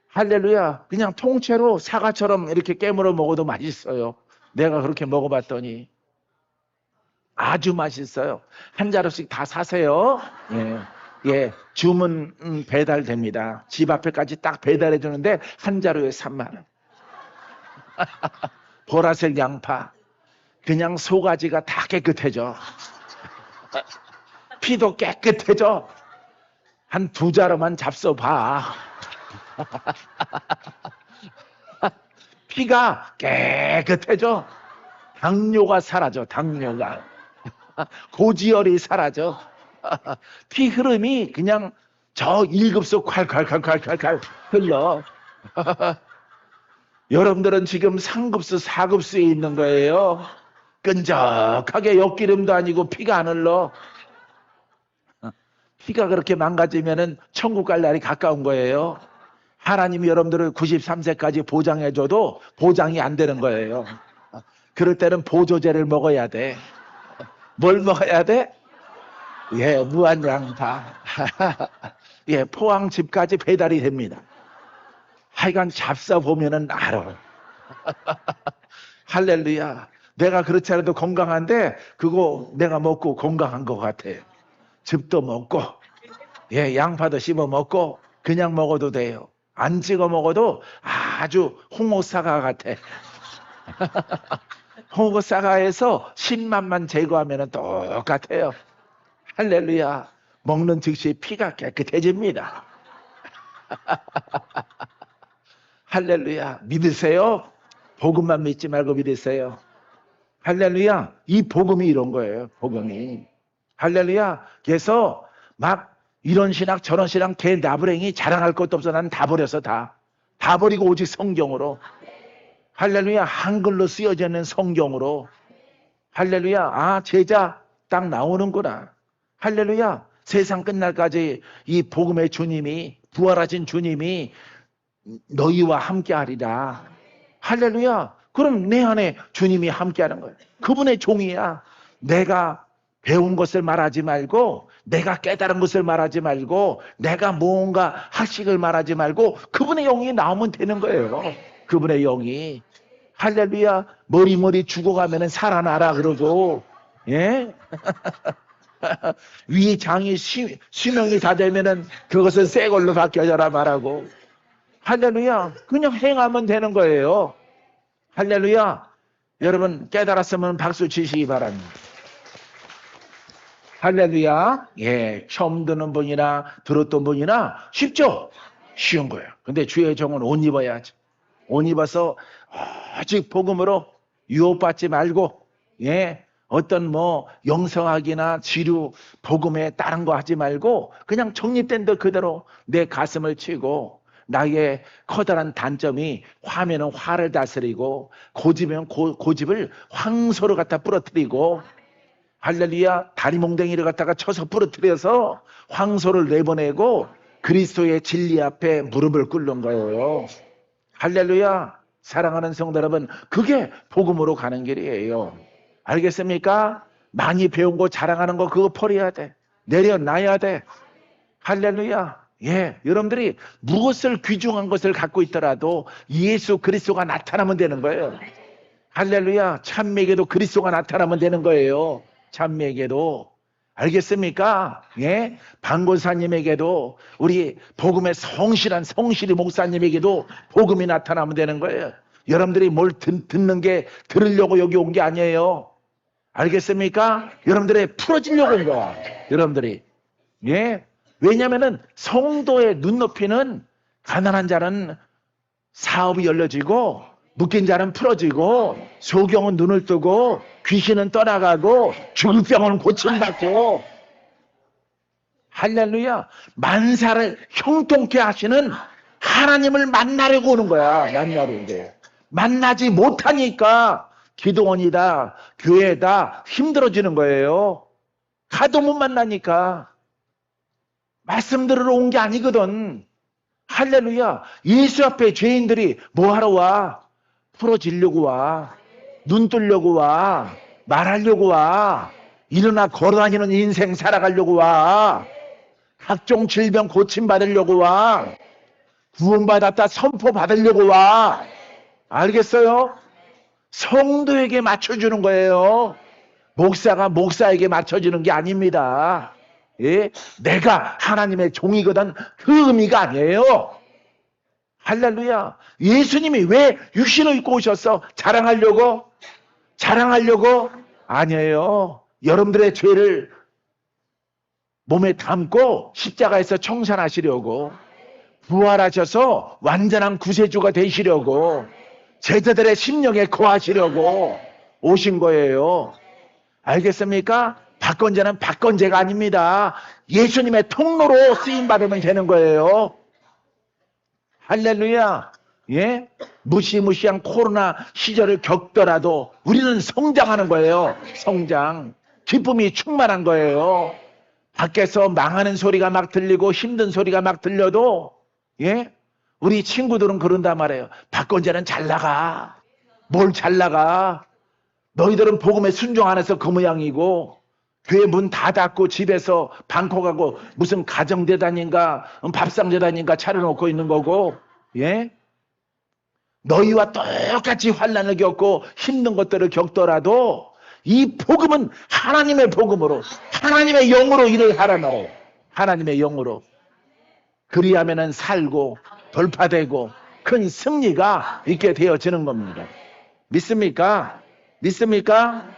할렐루야. 그냥 통째로 사과처럼 이렇게 깨물어 먹어도 맛있어요. 내가 그렇게 먹어봤더니 아주 맛있어요. 한 자루씩 다 사세요. 예. 예, 주문 배달됩니다. 집 앞에까지 딱 배달해 주는데 한 자루에 3만 원. 보라색 양파. 그냥 소가지가 다 깨끗해져. 피도 깨끗해져. 한 2자루만 잡숴봐. 피가 깨끗해져. 당뇨가 사라져. 당뇨가. 고지혈이 사라져. 피 흐름이 그냥 저 1급속 콸콸콸콸콸 흘러. 여러분들은 지금 3급수 4급수에 있는 거예요. 끈적하게 엿기름도 아니고 피가 안 흘러. 피가 그렇게 망가지면은 천국 갈 날이 가까운 거예요. 하나님이 여러분들을 93세까지 보장해줘도 보장이 안 되는 거예요. 그럴 때는 보조제를 먹어야 돼. 뭘 먹어야 돼? 예, 무한 양파. 예, 포항 집까지 배달이 됩니다. 하여간 잡숴 보면은 알아. 할렐루야. 내가 그렇지 않아도 건강한데 그거 내가 먹고 건강한 것 같아. 즙도 먹고, 예, 양파도 씹어 먹고 그냥 먹어도 돼요. 안 찍어 먹어도 아주 홍어사과 같아. 홍어사과에서 신맛만 제거하면 똑같아요. 할렐루야. 먹는 즉시 피가 깨끗해집니다. 할렐루야. 믿으세요? 복음만 믿지 말고 믿으세요. 할렐루야. 이 복음이 이런 거예요. 복음이. 할렐루야. 그래서 막 이런 신학 저런 신학 개 나부랭이 자랑할 것도 없어. 난 다 버렸어. 다 버리고 오직 성경으로. 할렐루야. 한글로 쓰여져 있는 성경으로. 할렐루야. 아, 제자 딱 나오는구나. 할렐루야. 세상 끝날까지 이 복음의 주님이, 부활하신 주님이 너희와 함께 하리라. 할렐루야. 그럼 내 안에 주님이 함께 하는 거예요. 그분의 종이야. 내가 배운 것을 말하지 말고, 내가 깨달은 것을 말하지 말고, 내가 뭔가 학식을 말하지 말고 그분의 영이 나오면 되는 거예요. 그분의 영이. 할렐루야. 머리 죽어가면 살아나라 그러고, 예? 위장이 수명이 다 되면은 그것은 새 걸로 바뀌어져라 말하고. 할렐루야. 그냥 행하면 되는 거예요. 할렐루야. 여러분 깨달았으면 박수 치시기 바랍니다. 할렐루야. 예, 처음 듣는 분이나 들었던 분이나 쉽죠? 쉬운 거예요. 근데 주의 종은 옷 입어야지. 옷 입어서 오직 복음으로 유혹받지 말고, 예, 어떤 뭐 영성학이나 지류 복음에 다른 거 하지 말고 그냥 정립된 데 그대로 내 가슴을 치고, 나의 커다란 단점이 화면은 화를 다스리고 고집이면 고집을 황소로 갖다 부러뜨리고, 할렐루야. 다리몽댕이를 갖다가 쳐서 부러뜨려서 황소를 내보내고 그리스도의 진리 앞에 무릎을 꿇는 거예요. 할렐루야. 사랑하는 성도 여러분, 그게 복음으로 가는 길이에요. 알겠습니까? 많이 배운 거 자랑하는 거 그거 버려야 돼. 내려놔야 돼. 할렐루야. 예, 여러분들이 무엇을 귀중한 것을 갖고 있더라도 예수 그리스도가 나타나면 되는 거예요. 할렐루야. 참매에게도 그리스도가 나타나면 되는 거예요. 참매에게도. 알겠습니까? 예, 방고사님에게도, 우리 복음의 성실한 성실이 목사님에게도 복음이 나타나면 되는 거예요. 여러분들이 뭘 듣는 게 들으려고 여기 온 게 아니에요. 알겠습니까? 여러분들이 풀어지려고 온 거야. 여러분들이. 예. 왜냐면은 성도의 눈높이는 가난한 자는 사업이 열려지고 묶인 자는 풀어지고 소경은 눈을 뜨고 귀신은 떠나가고 죽을 병은 고침받고, 할렐루야. 만사를 형통케 하시는 하나님을 만나려고 오는 거야. 만나려고. 만나지 못하니까 기도원이다 교회다 힘들어지는 거예요. 가도 못 만나니까. 말씀 들으러 온 게 아니거든. 할렐루야. 예수 앞에 죄인들이 뭐하러 와? 풀어지려고 와. 눈 뜨려고 와. 말하려고 와. 일어나 걸어다니는 인생 살아가려고 와. 각종 질병 고침받으려고 와. 구원받았다 선포 받으려고 와. 알겠어요? 성도에게 맞춰주는 거예요. 목사가 목사에게 맞춰주는 게 아닙니다. 예? 내가 하나님의 종이거든 그 의미가 아니에요. 할렐루야. 예수님이 왜 육신을 입고 오셨어? 자랑하려고? 자랑하려고? 아니에요. 여러분들의 죄를 몸에 담고 십자가에서 청산하시려고, 부활하셔서 완전한 구세주가 되시려고, 제자들의 심령에 거하시려고 오신 거예요. 알겠습니까? 박건제는 박건제가 아닙니다. 예수님의 통로로 쓰임받으면 되는 거예요. 할렐루야. 예? 무시무시한 코로나 시절을 겪더라도 우리는 성장하는 거예요. 성장. 기쁨이 충만한 거예요. 밖에서 망하는 소리가 막 들리고 힘든 소리가 막 들려도, 예? 우리 친구들은 그런단 말이에요. 박건제는 잘 나가. 뭘 잘 나가? 너희들은 복음에 순종 안 해서 그 모양이고, 교회 문 다 닫고 집에서 방콕하고 무슨 가정재단인가 밥상재단인가 차려놓고 있는 거고, 예? 너희와 똑같이 환난을 겪고 힘든 것들을 겪더라도 이 복음은 하나님의 복음으로, 하나님의 영으로 일을 하라 말이에요. 하나님의 영으로. 그리하면은 살고 돌파되고 큰 승리가 있게 되어지는 겁니다. 믿습니까? 믿습니까?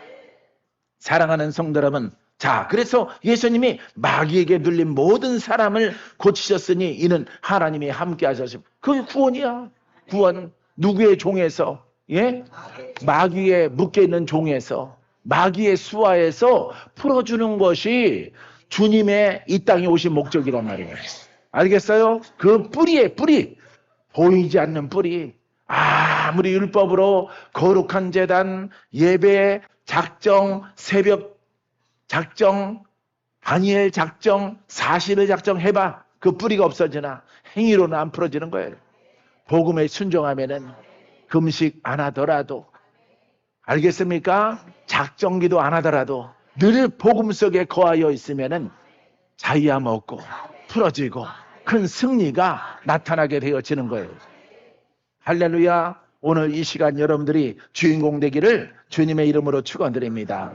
사랑하는 성도 여러분, 자, 그래서 예수님이 마귀에게 눌린 모든 사람을 고치셨으니 이는 하나님이 함께 하셨습니다. 그게 구원이야. 구원. 누구의 종에서? 예? 마귀에 묶여있는 종에서, 마귀의 수하에서 풀어주는 것이 주님의 이 땅에 오신 목적이란 말이에요. 알겠어요? 그 뿌리에 뿌리, 보이지 않는 뿌리. 아무리 율법으로 거룩한 제단, 예배, 작정, 새벽 작정, 다니엘 작정, 40일 작정 해봐. 그 뿌리가 없어지나 행위로는 안 풀어지는 거예요. 복음에 순종하면은 금식 안 하더라도, 알겠습니까? 작정기도 안 하더라도 늘 복음 속에 거하여 있으면은 자유함 얻고 풀어지고 큰 승리가 나타나게 되어지는 거예요. 할렐루야. 오늘 이 시간 여러분들이 주인공 되기를 주님의 이름으로 축원드립니다.